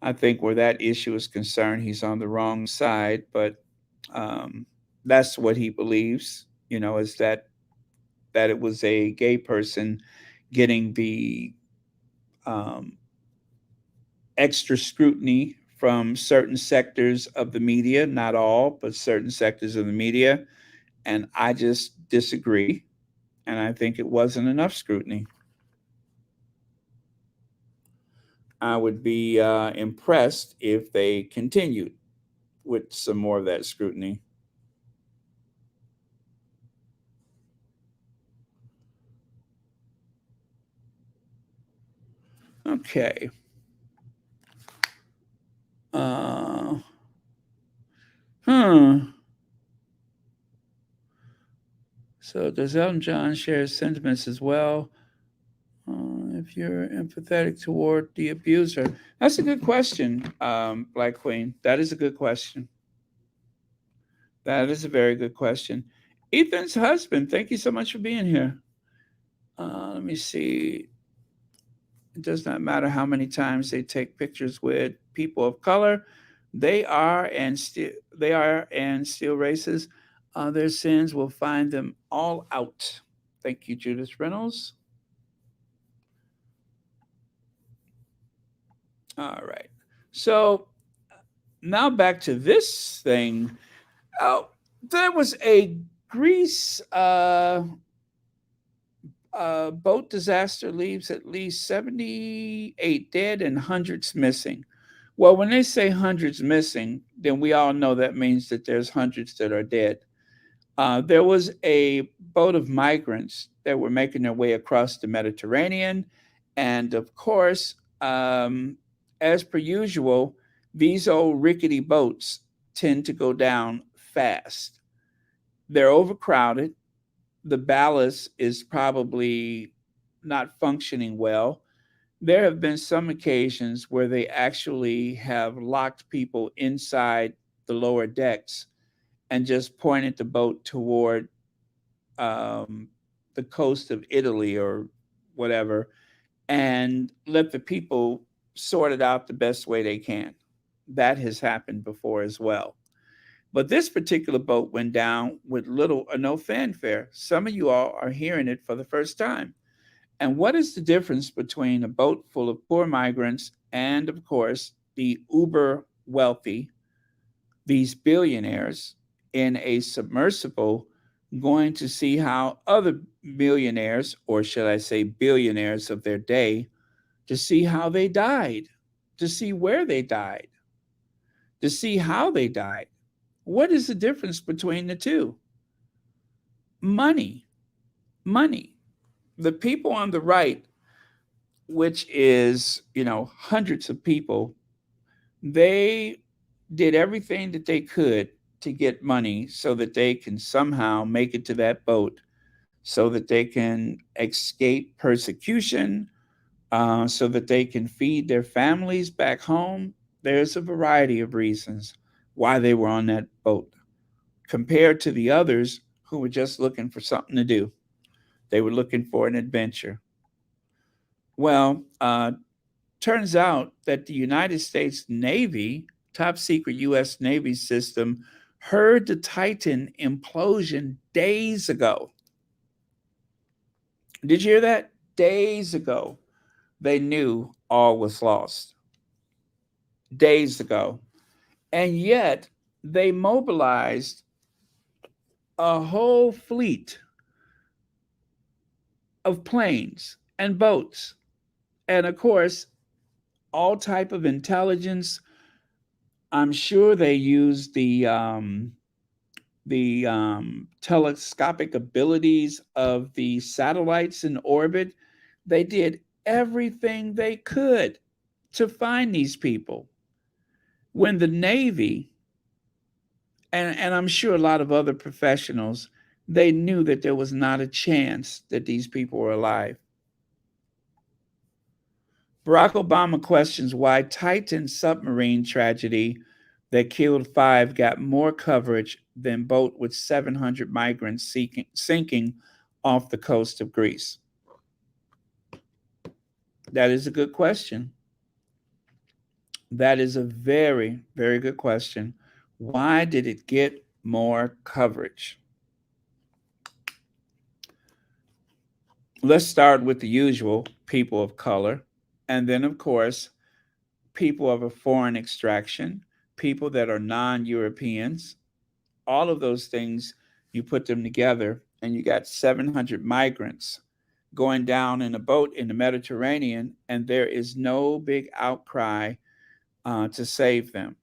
[SPEAKER 1] I think where that issue is concerned, he's on the wrong side. But that's what he believes. Is that it was a gay person getting the extra scrutiny from certain sectors of the media, not all, but certain sectors of the media. And I just disagree. And I think it wasn't enough scrutiny. I would be impressed if they continued with some more of that scrutiny. Okay. So does Elton John share sentiments as well? If you're empathetic toward the abuser, that's a good question, Black Queen. That is a good question. That is a very good question. Ethan's husband, thank you so much for being here. Let me see. It does not matter how many times they take pictures with people of color. They are and still races. Their sins will find them all out. Thank you, Judith Reynolds. All right. So now back to this thing. Oh, there was a Greece boat disaster leaves at least 78 dead and hundreds missing. Well, when they say hundreds missing, then we all know that means that there's hundreds that are dead. There was a boat of migrants that were making their way across the Mediterranean. And of course, as per usual, these old rickety boats tend to go down fast. They're overcrowded. The ballast is probably not functioning well. There have been some occasions where they actually have locked people inside the lower decks and just pointed the boat toward the coast of Italy or whatever, and let the people sort it out the best way they can. That has happened before as well. But this particular boat went down with little or no fanfare. Some of you all are hearing it for the first time. And what is the difference between a boat full of poor migrants and, of course, the uber wealthy, these billionaires, in a submersible going to see how other millionaires, or should I say billionaires of their day, to see how they died, to see where they died, to see how they died. What is the difference between the two? Money. Money. The people on the right, which is, hundreds of people, they did everything that they could to get money so that they can somehow make it to that boat, so that they can escape persecution, so that they can feed their families back home. There's a variety of reasons why they were on that boat compared to the others who were just looking for something to do. They were looking for an adventure. Well, turns out that the United States Navy, top secret U.S. Navy system, heard the Titan implosion days ago. Did you hear that? Days ago, they knew all was lost. Days ago. And yet, they mobilized a whole fleet of planes and boats. And of course, all type of intelligence. I'm sure they used the telescopic abilities of the satellites in orbit. They did everything they could to find these people. When the Navy, and I'm sure a lot of other professionals, they knew that there was not a chance that these people were alive. Barack Obama questions why Titan submarine tragedy that killed 5 got more coverage than boat with 700 migrants sinking off the coast of Greece. That is a good question. That is a very, very good question. Why did it get more coverage? Let's start with the usual: people of color. And then, of course, people of a foreign extraction, people that are non-Europeans. All of those things, you put them together, and you got 700 migrants going down in a boat in the Mediterranean, and there is no big outcry to save them.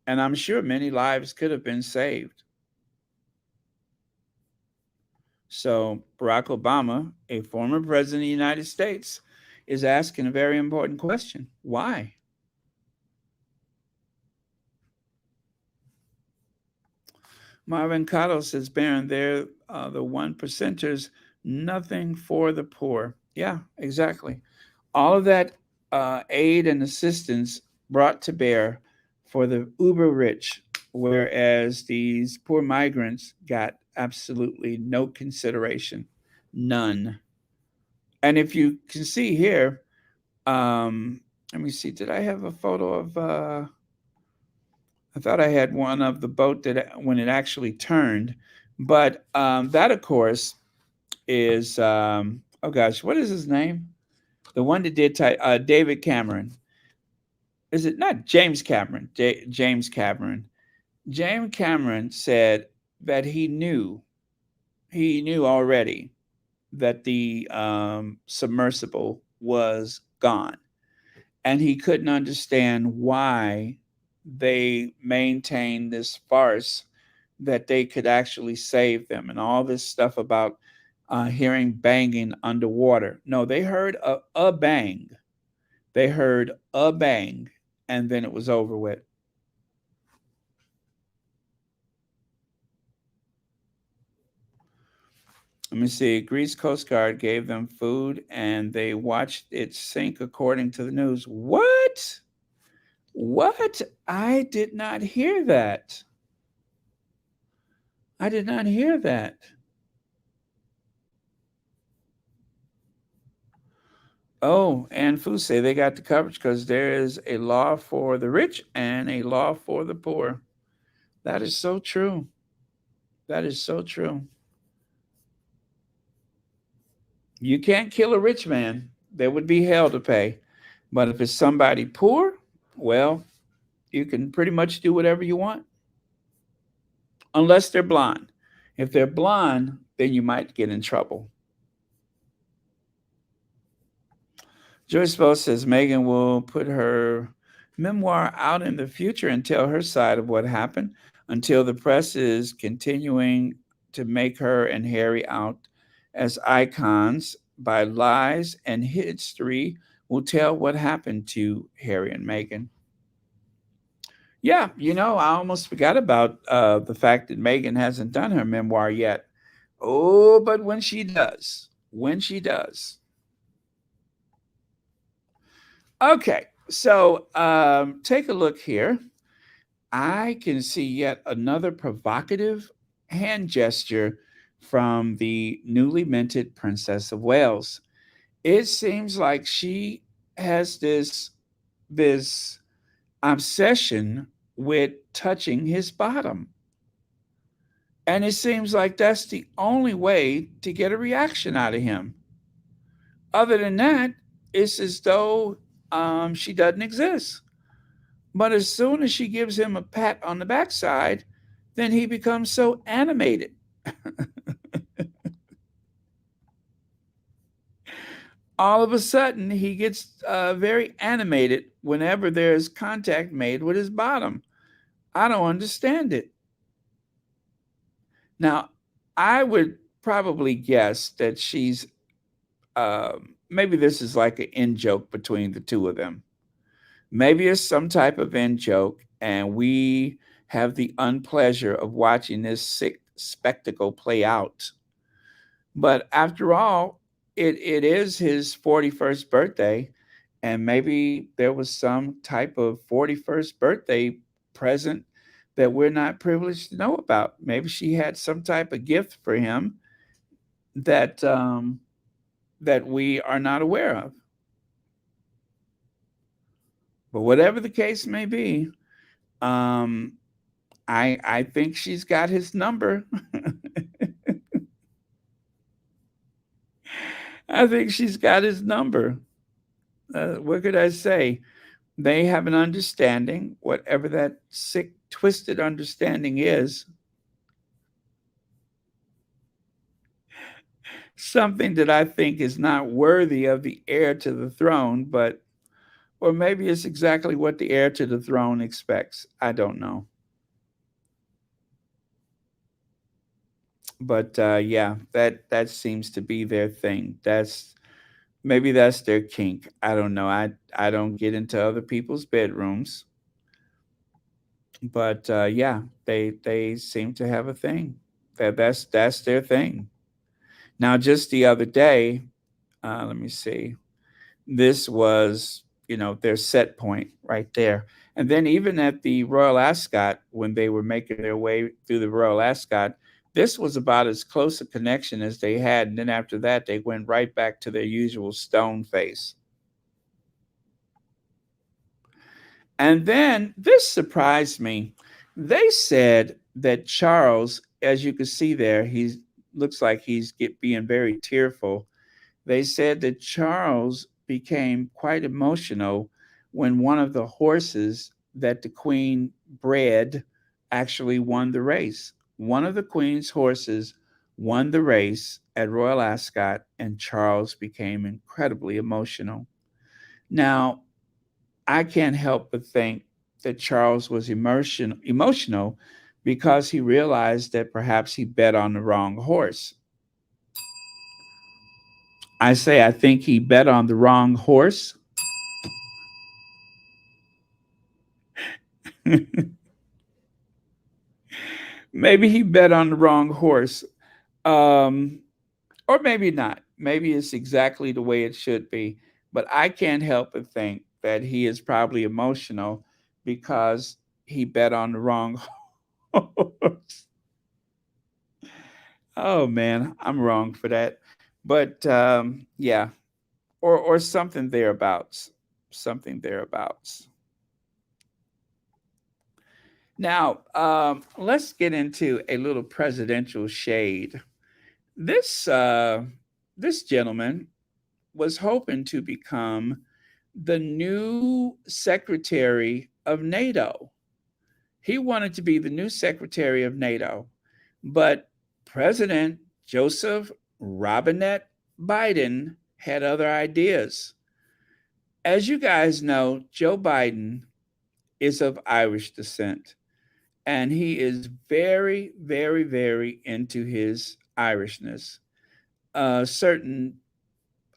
[SPEAKER 1] And I'm sure many lives could have been saved. So Barack Obama, a former president of the United States, is asking a very important question. Why? Marvin Cotto says, Baron, they're the one percenters, nothing for the poor. Yeah, exactly. All of that aid and assistance brought to bear for the uber rich, whereas these poor migrants got absolutely no consideration, none. And if you can see here, let me see, did I have a photo of, I thought I had one of the boat that when it actually turned, but that of course is, oh gosh, what is his name? The one that did David Cameron. Is it not James Cameron? James Cameron. James Cameron said that he knew already that the submersible was gone. And he couldn't understand why they maintained this farce that they could actually save them, and all this stuff about hearing banging underwater. No, they heard a bang. They heard a bang, and then it was over with. Let me see. Greece Coast Guard gave them food and they watched it sink according to the news. What? What? I did not hear that. I did not hear that. Oh, and Fu say they got the coverage because there is a law for the rich and a law for the poor. That is so true. That is so true. You can't kill a rich man. There would be hell to pay. But if it's somebody poor, well, you can pretty much do whatever you want. Unless they're blind. If they're blonde, then you might get in trouble. Joyce Bo says Meghan will put her memoir out in the future and tell her side of what happened until the press is continuing to make her and Harry out as icons by lies, and history will tell what happened to Harry and Meghan. Yeah, I almost forgot about the fact that Meghan hasn't done her memoir yet. Oh, but when she does. Okay, so take a look here. I can see yet another provocative hand gesture from the newly minted Princess of Wales. It seems like she has this obsession with touching his bottom. And it seems like that's the only way to get a reaction out of him. Other than that, it's as though she doesn't exist. But as soon as she gives him a pat on the backside, then he becomes so animated. All of a sudden, he gets very animated whenever there's contact made with his bottom. I don't understand it. Now, I would probably guess that she's, maybe this is like an in joke between the two of them. Maybe it's some type of in joke, and we have the unpleasure of watching this sick spectacle play out. But after all, it is his 41st birthday, and maybe there was some type of 41st birthday present that we're not privileged to know about. Maybe she had some type of gift for him that that we are not aware of. But whatever the case may be, I think she's got his number. I think she's got his number. What could I say? They have an understanding, whatever that sick, twisted understanding is. Something that I think is not worthy of the heir to the throne, or maybe it's exactly what the heir to the throne expects. I don't know. But yeah, that seems to be their thing. Maybe that's their kink. I don't know. I don't get into other people's bedrooms, but yeah, they seem to have a thing. That's their thing. Now, just the other day, let me see. This was, their set point right there. And then even at the Royal Ascot, when they were making their way through the Royal Ascot, this was about as close a connection as they had. And then after that, they went right back to their usual stone face. And then this surprised me. They said that Charles, as you can see there, he looks like he's being very tearful. They said that Charles became quite emotional when one of the horses that the Queen bred actually won the race. One of the Queen's horses won the race at Royal Ascot, and Charles became incredibly emotional. Now, I can't help but think that Charles was emotional because he realized that perhaps he bet on the wrong horse. I think he bet on the wrong horse. Maybe he bet on the wrong horse. Or maybe not. Maybe it's exactly the way it should be. But I can't help but think that he is probably emotional because he bet on the wrong horse. Oh man, I'm wrong for that. But yeah, or something thereabouts. Something thereabouts. Now, let's get into a little presidential shade. This gentleman was hoping to become the new secretary of NATO. He wanted to be the new secretary of NATO, but President Joseph Robinette Biden had other ideas. As you guys know, Joe Biden is of Irish descent, and he is very, very, very into his Irishness. Certain,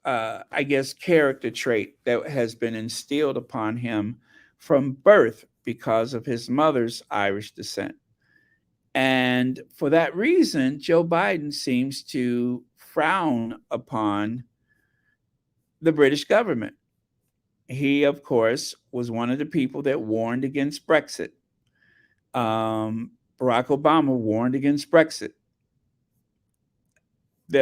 [SPEAKER 1] I guess, character trait that has been instilled upon him from birth because of his mother's Irish descent. And for that reason, Joe Biden seems to frown upon the British government. He, of course, was one of the people that warned against Brexit. Barack Obama warned against Brexit.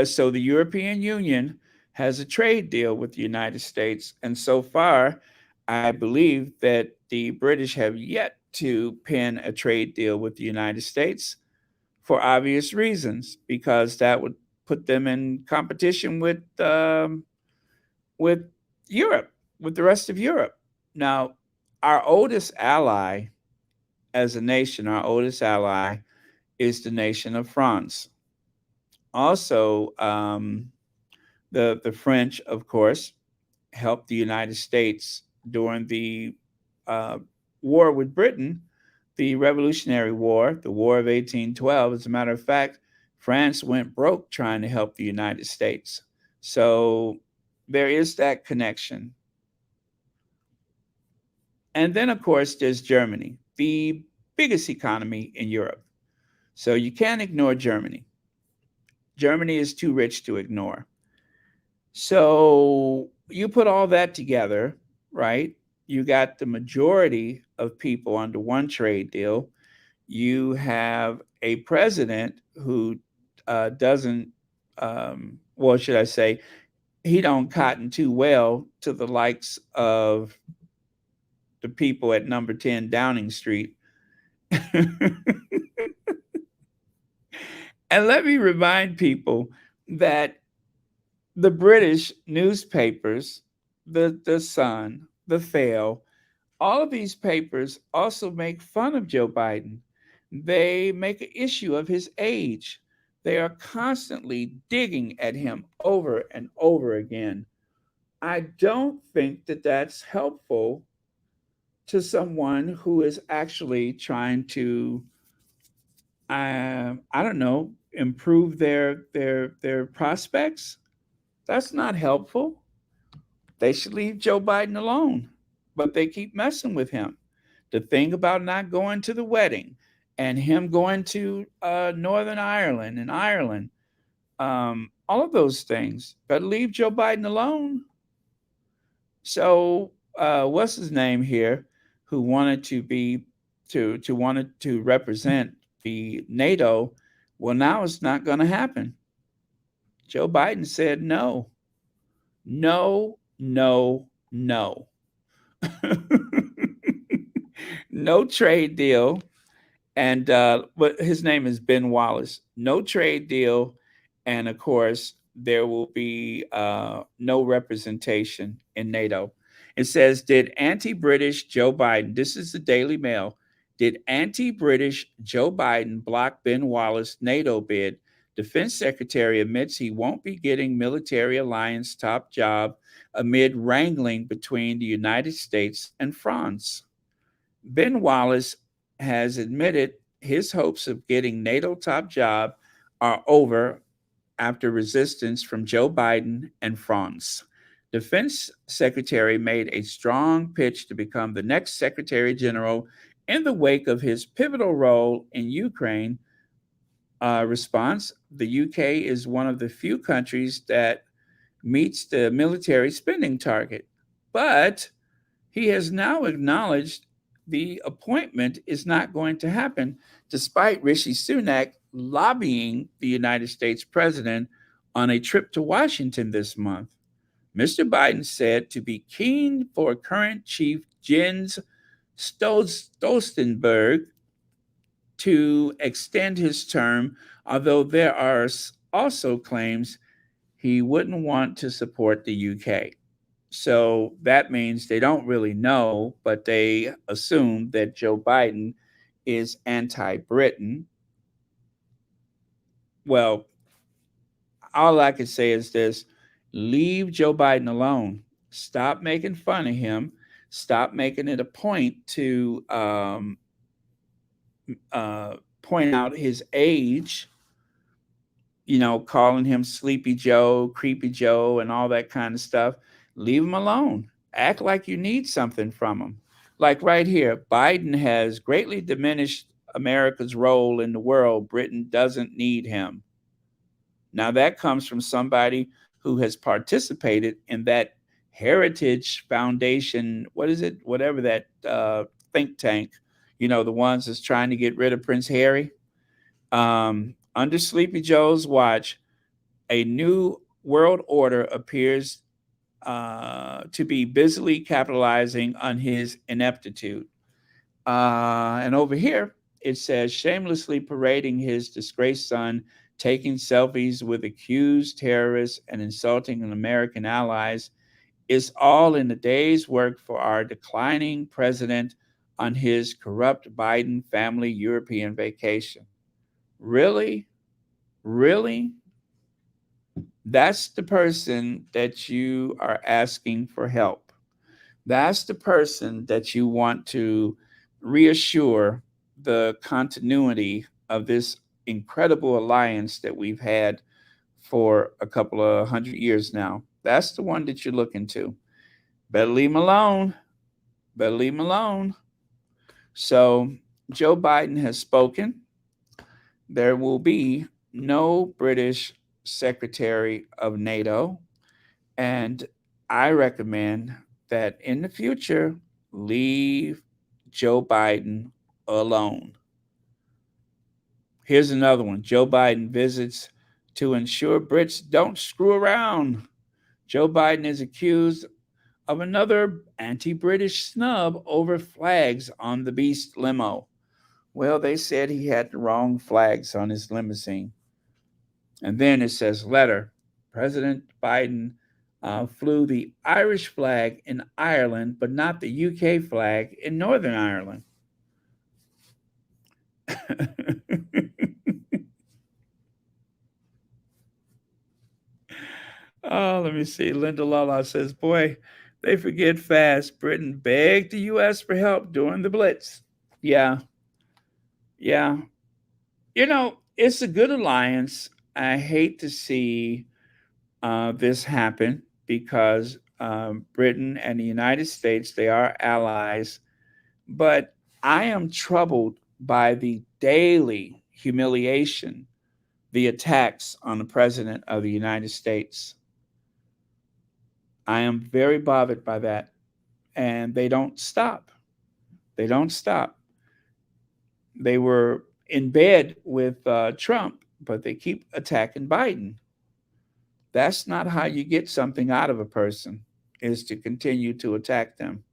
[SPEAKER 1] So the European Union has a trade deal with the United States. And so far, I believe that the British have yet to pen a trade deal with the United States for obvious reasons, because that would put them in competition with Europe, with the rest of Europe. Now, our oldest ally as a nation, our oldest ally is the nation of France. Also, the French, of course, helped the United States during the war with Britain, the Revolutionary War, the War of 1812. As a matter of fact, France went broke trying to help the United States. So there is that connection. And then, of course, there's Germany, the biggest economy in Europe. So you can't ignore Germany. Germany is too rich to ignore. So you put all that together, right? You got the majority of people under one trade deal. You have a president who doesn't, well, should I say, he don't cotton too well to the likes of the people at number 10 Downing Street. And let me remind people that the British newspapers, the Sun, the Fail, all of these papers also make fun of Joe Biden. They make an issue of his age. They are constantly digging at him over and over again. I don't think that that's helpful to someone who is actually trying to, I don't know, improve their prospects. That's not helpful. They should leave Joe Biden alone, but they keep messing with him. The thing about not going to the wedding and him going to Northern Ireland and Ireland, all of those things, but leave Joe Biden alone. So what's his name here, who wanted to represent the NATO? Well, now it's not going to happen. Joe Biden said no. No. No trade deal. And but his name is Ben Wallace. No trade deal. And of course, there will be no representation in NATO. It says, did anti-British Joe Biden, this is the Daily Mail, did anti-British Joe Biden block Ben Wallace NATO bid? Defense Secretary admits he won't be getting military alliance top job amid wrangling between the United States and France. Ben Wallace has admitted his hopes of getting NATO top job are over after resistance from Joe Biden and France. Defense Secretary made a strong pitch to become the next Secretary General in the wake of his pivotal role in Ukraine. Response: the UK is one of the few countries that meets the military spending target, but he has now acknowledged the appointment is not going to happen, despite Rishi Sunak lobbying the United States president on a trip to Washington this month. Mr. Biden said to be keen for current Chief Jens Stoltenberg to extend his term, although there are also claims he wouldn't want to support the UK. So that means they don't really know, but they assume that Joe Biden is anti-Britain, well, all I can say is this: leave Joe Biden alone. Stop making fun of him. Stop making it a point to point out his age, calling him Sleepy Joe, Creepy Joe, and all that kind of stuff. Leave him alone. Act like you need something from him. Like right here, Biden has greatly diminished America's role in the world. Britain doesn't need him. Now, that comes from somebody who has participated in that Heritage Foundation, what is it? Whatever that think tank, the ones that's trying to get rid of Prince Harry. Under Sleepy Joe's watch, a new world order appears to be busily capitalizing on his ineptitude. And over here, it says, shamelessly parading his disgraced son, taking selfies with accused terrorists and insulting American allies is all in the day's work for our declining president on his corrupt Biden family European vacation. Really? Really? That's the person that you are asking for help. That's the person that you want to reassure the continuity of this incredible alliance that we've had for a couple of 100 years now. That's the one that you're looking to. Better leave him alone. Better leave him alone. So Joe Biden has spoken. There will be no British Secretary of NATO. And I recommend that in the future, leave Joe Biden alone. Here's another one. Joe Biden visits to ensure Brits don't screw around. Joe Biden is accused of another anti-British snub over flags on the Beast limo. Well, they said he had the wrong flags on his limousine. And then it says, letter. President Biden flew the Irish flag in Ireland, but not the UK flag in Northern Ireland. Oh, let me see. Linda Lala says, boy, they forget fast. Britain begged the U.S. for help during the Blitz. Yeah. It's a good alliance. I hate to see this happen because Britain and the United States, they are allies. But I am troubled by the daily humiliation, the attacks on the President of the United States. I am very bothered by that. And they don't stop. They don't stop. They were in bed with Trump, but they keep attacking Biden. That's not how you get something out of a person, is to continue to attack them.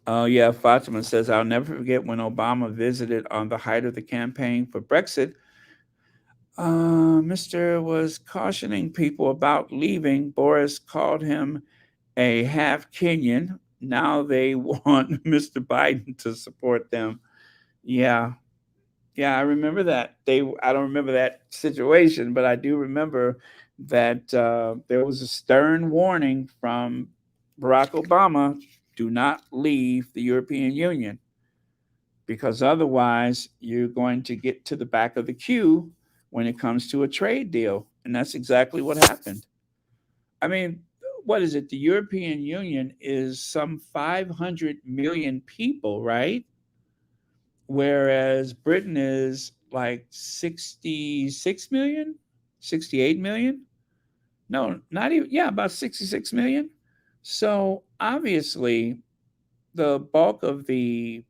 [SPEAKER 1] Oh, yeah, Fatima says, I'll never forget when Obama visited on the height of the campaign for Brexit. Mr. was cautioning people about leaving. Boris called him a half Kenyan. Now they want Mr. Biden to support them. Yeah, I remember that. I don't remember that situation, but I do remember that there was a stern warning from Barack Obama: do not leave the European Union, because otherwise you're going to get to the back of the queue when it comes to a trade deal. And that's exactly what happened. I mean, what is it? The European Union is some 500 million people, right? Whereas Britain is like 66 million, 68 million. No, not even, about 66 million. So obviously the bulk of the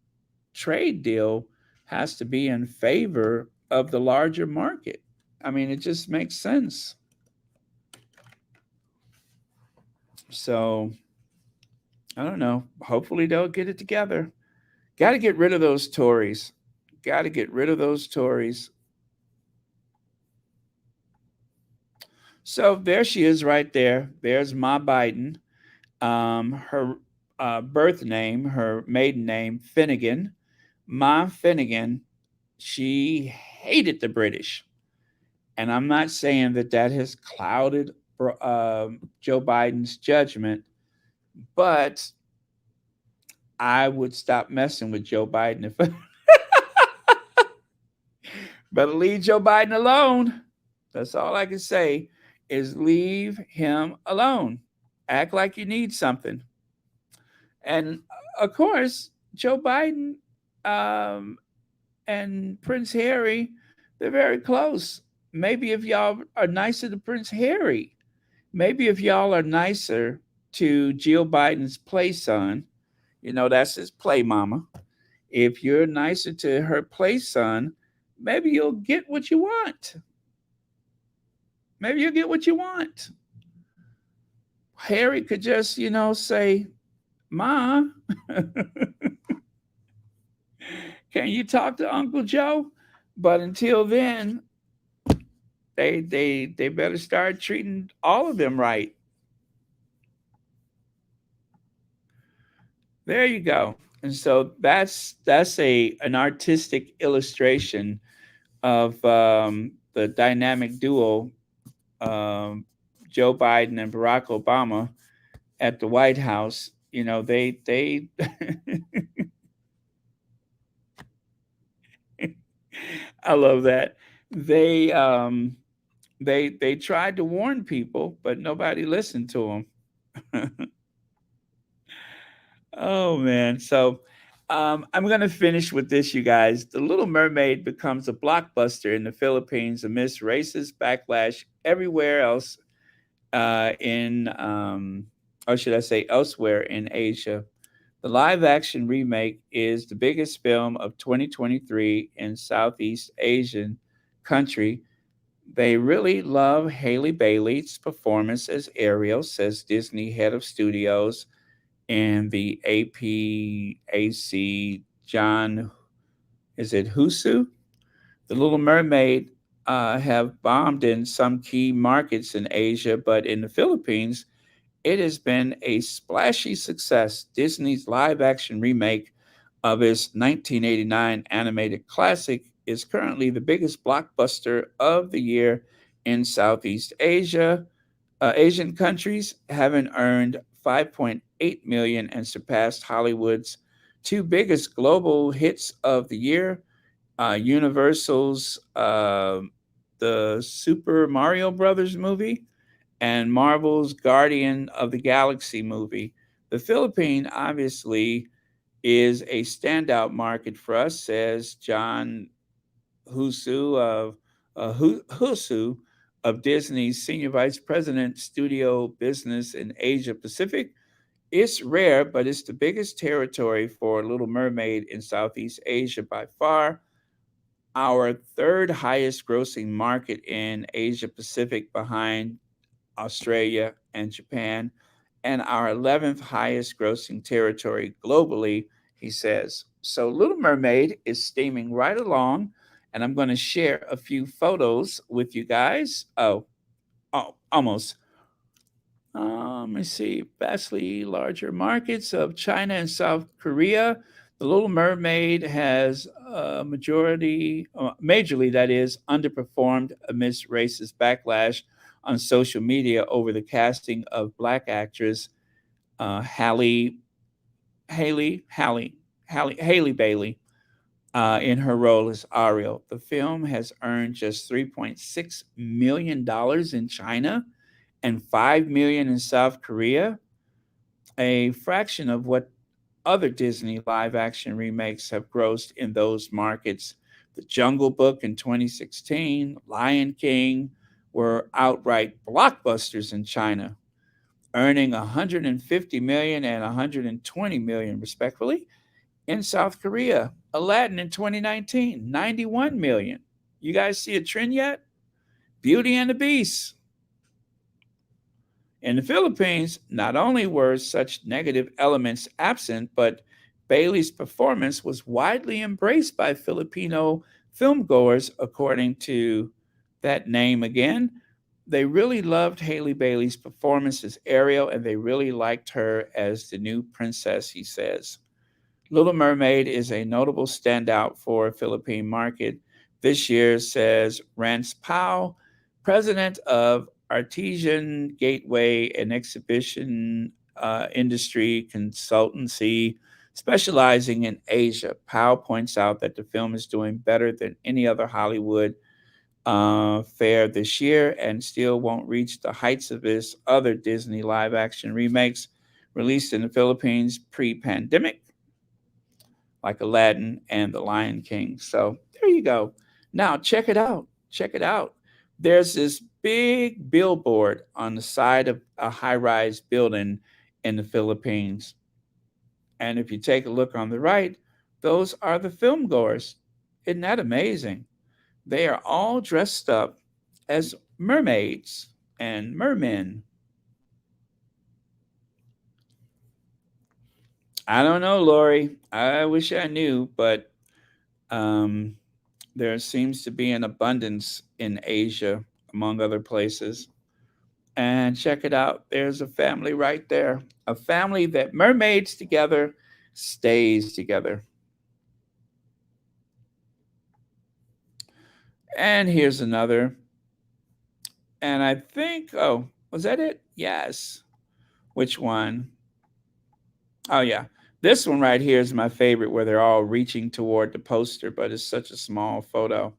[SPEAKER 1] trade deal has to be in favor of the larger market. I mean, it just makes sense. So I don't know. Hopefully they'll get it together. Got to get rid of those Tories. Got to get rid of those Tories. So there she is right there. There's Ma Biden. Her birth name, her maiden name, Finnegan. Ma Finnegan, she hated the British. And I'm not saying that has clouded Joe Biden's judgment, but I would stop messing with Joe Biden if better leave Joe Biden alone. That's all I can say is leave him alone. Act like you need something. And of course, Joe Biden um, and Prince Harry, they're very close. Maybe if y'all are nicer to Prince Harry, maybe if y'all are nicer to Jill Biden's play son, that's his play mama. If you're nicer to her play son, maybe you'll get what you want. Maybe you'll get what you want. Harry could just, say, Ma, can you talk to Uncle Joe? But until then, they better start treating all of them right. There you go. And so that's an artistic illustration of the dynamic duo, Joe Biden and Barack Obama at the White House. They I love that. They tried to warn people, but nobody listened to them. Oh man. So I'm going to finish with this, you guys. The Little Mermaid becomes a blockbuster in the Philippines amidst racist backlash everywhere else or should I say elsewhere in Asia. The live action remake is the biggest film of 2023 in Southeast Asian country. They really love Haley Bailey's performance as Ariel, says Disney head of studios and the APAC John, is it Husu? The Little Mermaid have bombed in some key markets in Asia, but in the Philippines, it has been a splashy success. Disney's live action remake of its 1989 animated classic is currently the biggest blockbuster of the year in Southeast Asia. Asian countries, having earned 5.8 million and surpassed Hollywood's two biggest global hits of the year, Universal's the Super Mario Brothers movie and Marvel's Guardian of the Galaxy movie. The Philippines obviously is a standout market for us, says John Husu of Disney's Senior Vice President, Studio Business in Asia Pacific. It's rare, but it's the biggest territory for Little Mermaid in Southeast Asia by far. Our third highest grossing market in Asia Pacific behind Australia and Japan, and our 11th highest grossing territory globally, he says. So Little Mermaid is steaming right along, and I'm going to share a few photos with you guys. Oh, almost. Let me see. Vastly larger markets of China and South Korea. The Little Mermaid has majorly that is, underperformed amidst racist backlash on social media over the casting of Black actress Halle Bailey in her role as Ariel. The film has earned just $3.6 million in China and $5 million in South Korea, a fraction of what other Disney live action remakes have grossed in those markets. The Jungle Book in 2016, Lion King were outright blockbusters in China, earning 150 million and 120 million respectively. In South Korea, Aladdin in 2019, 91 million. You guys see a trend yet? Beauty and the Beast. In the Philippines, not only were such negative elements absent, but Bailey's performance was widely embraced by Filipino filmgoers, according to that name again. They really loved Haley Bailey's performance as Ariel, and they really liked her as the new princess, he says. Little Mermaid is a notable standout for Philippine market this year, says Rance Powell, president of Artesian Gateway, an exhibition industry consultancy specializing in Asia. Powell points out that the film is doing better than any other Hollywood fair this year and still won't reach the heights of its other Disney live action remakes released in the Philippines pre-pandemic, like Aladdin and The Lion King. So there you go. Now check it out. Check it out. There's this big billboard on the side of a high-rise building in the Philippines. And if you take a look on the right, those are the film goers. Isn't that amazing? They are all dressed up as mermaids and mermen. I don't know, Lori. I wish I knew, but there seems to be an abundance in Asia, among other places. And check it out. There's a family right there. A family that mermaids together stays together. And here's another. And I think, oh, was that it? Yes. Which one? Oh, yeah. This one right here is my favorite, where they're all reaching toward the poster, but it's such a small photo.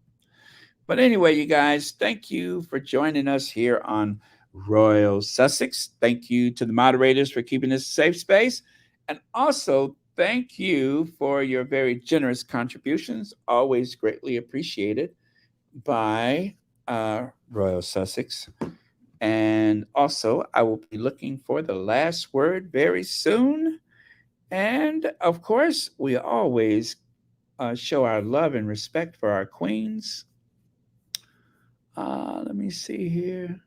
[SPEAKER 1] But anyway, you guys, thank you for joining us here on Royal Sussex. Thank you to the moderators for keeping this a safe space. And also, thank you for your very generous contributions, always greatly appreciated by Royal Sussex. And also, I will be looking for the last word very soon. And of course, we always show our love and respect for our queens. Let me see here.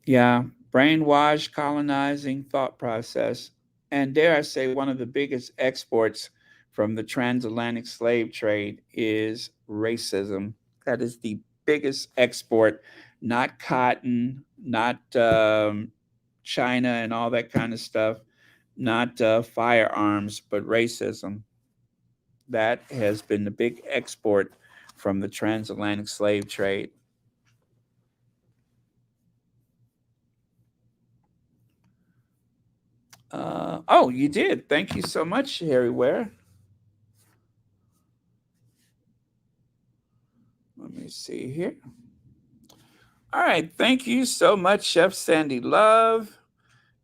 [SPEAKER 1] Yeah, brainwashed, colonizing thought process. And dare I say, one of the biggest exports from the transatlantic slave trade is racism. That is the biggest export, not cotton, not China and all that kind of stuff, not firearms, but racism. That has been the big export from the transatlantic slave trade. Oh, you did. Thank you so much, Harry Ware. Let me see here. All right. Thank you so much, Chef Sandy Love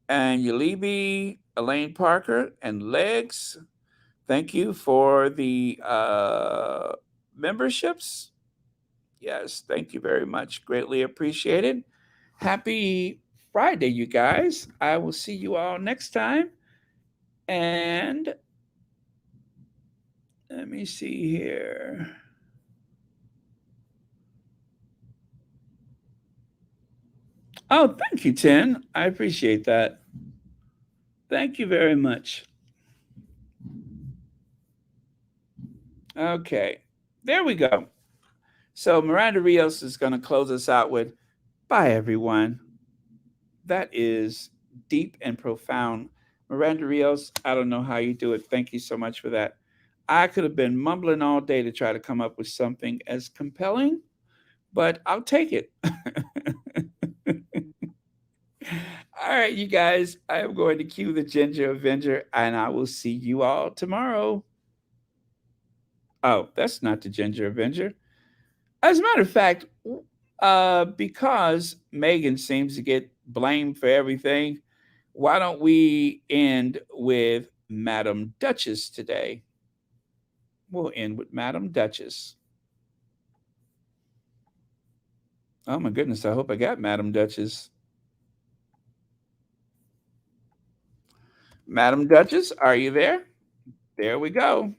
[SPEAKER 1] and Yulibi, Elaine Parker, and Legs. Thank you for the memberships. Yes, thank you very much. Greatly appreciated. Happy Friday, you guys. I will see you all next time. And let me see here. Oh, thank you, Tin. I appreciate that. Thank you very much. Okay, there we go. So Miranda Rios is going to close us out with, bye, everyone. That is deep and profound. Miranda Rios, I don't know how you do it. Thank you so much for that. I could have been mumbling all day to try to come up with something as compelling, but I'll take it. All right, you guys, I am going to cue the Ginger Avenger, and I will see you all tomorrow. Oh, that's not the Ginger Avenger. As a matter of fact, because Meghan seems to get blamed for everything, why don't we end with Madam Duchess today? We'll end with Madam Duchess. Oh my goodness, I hope I got Madam Duchess. Madam Duchess, are you there? There we go.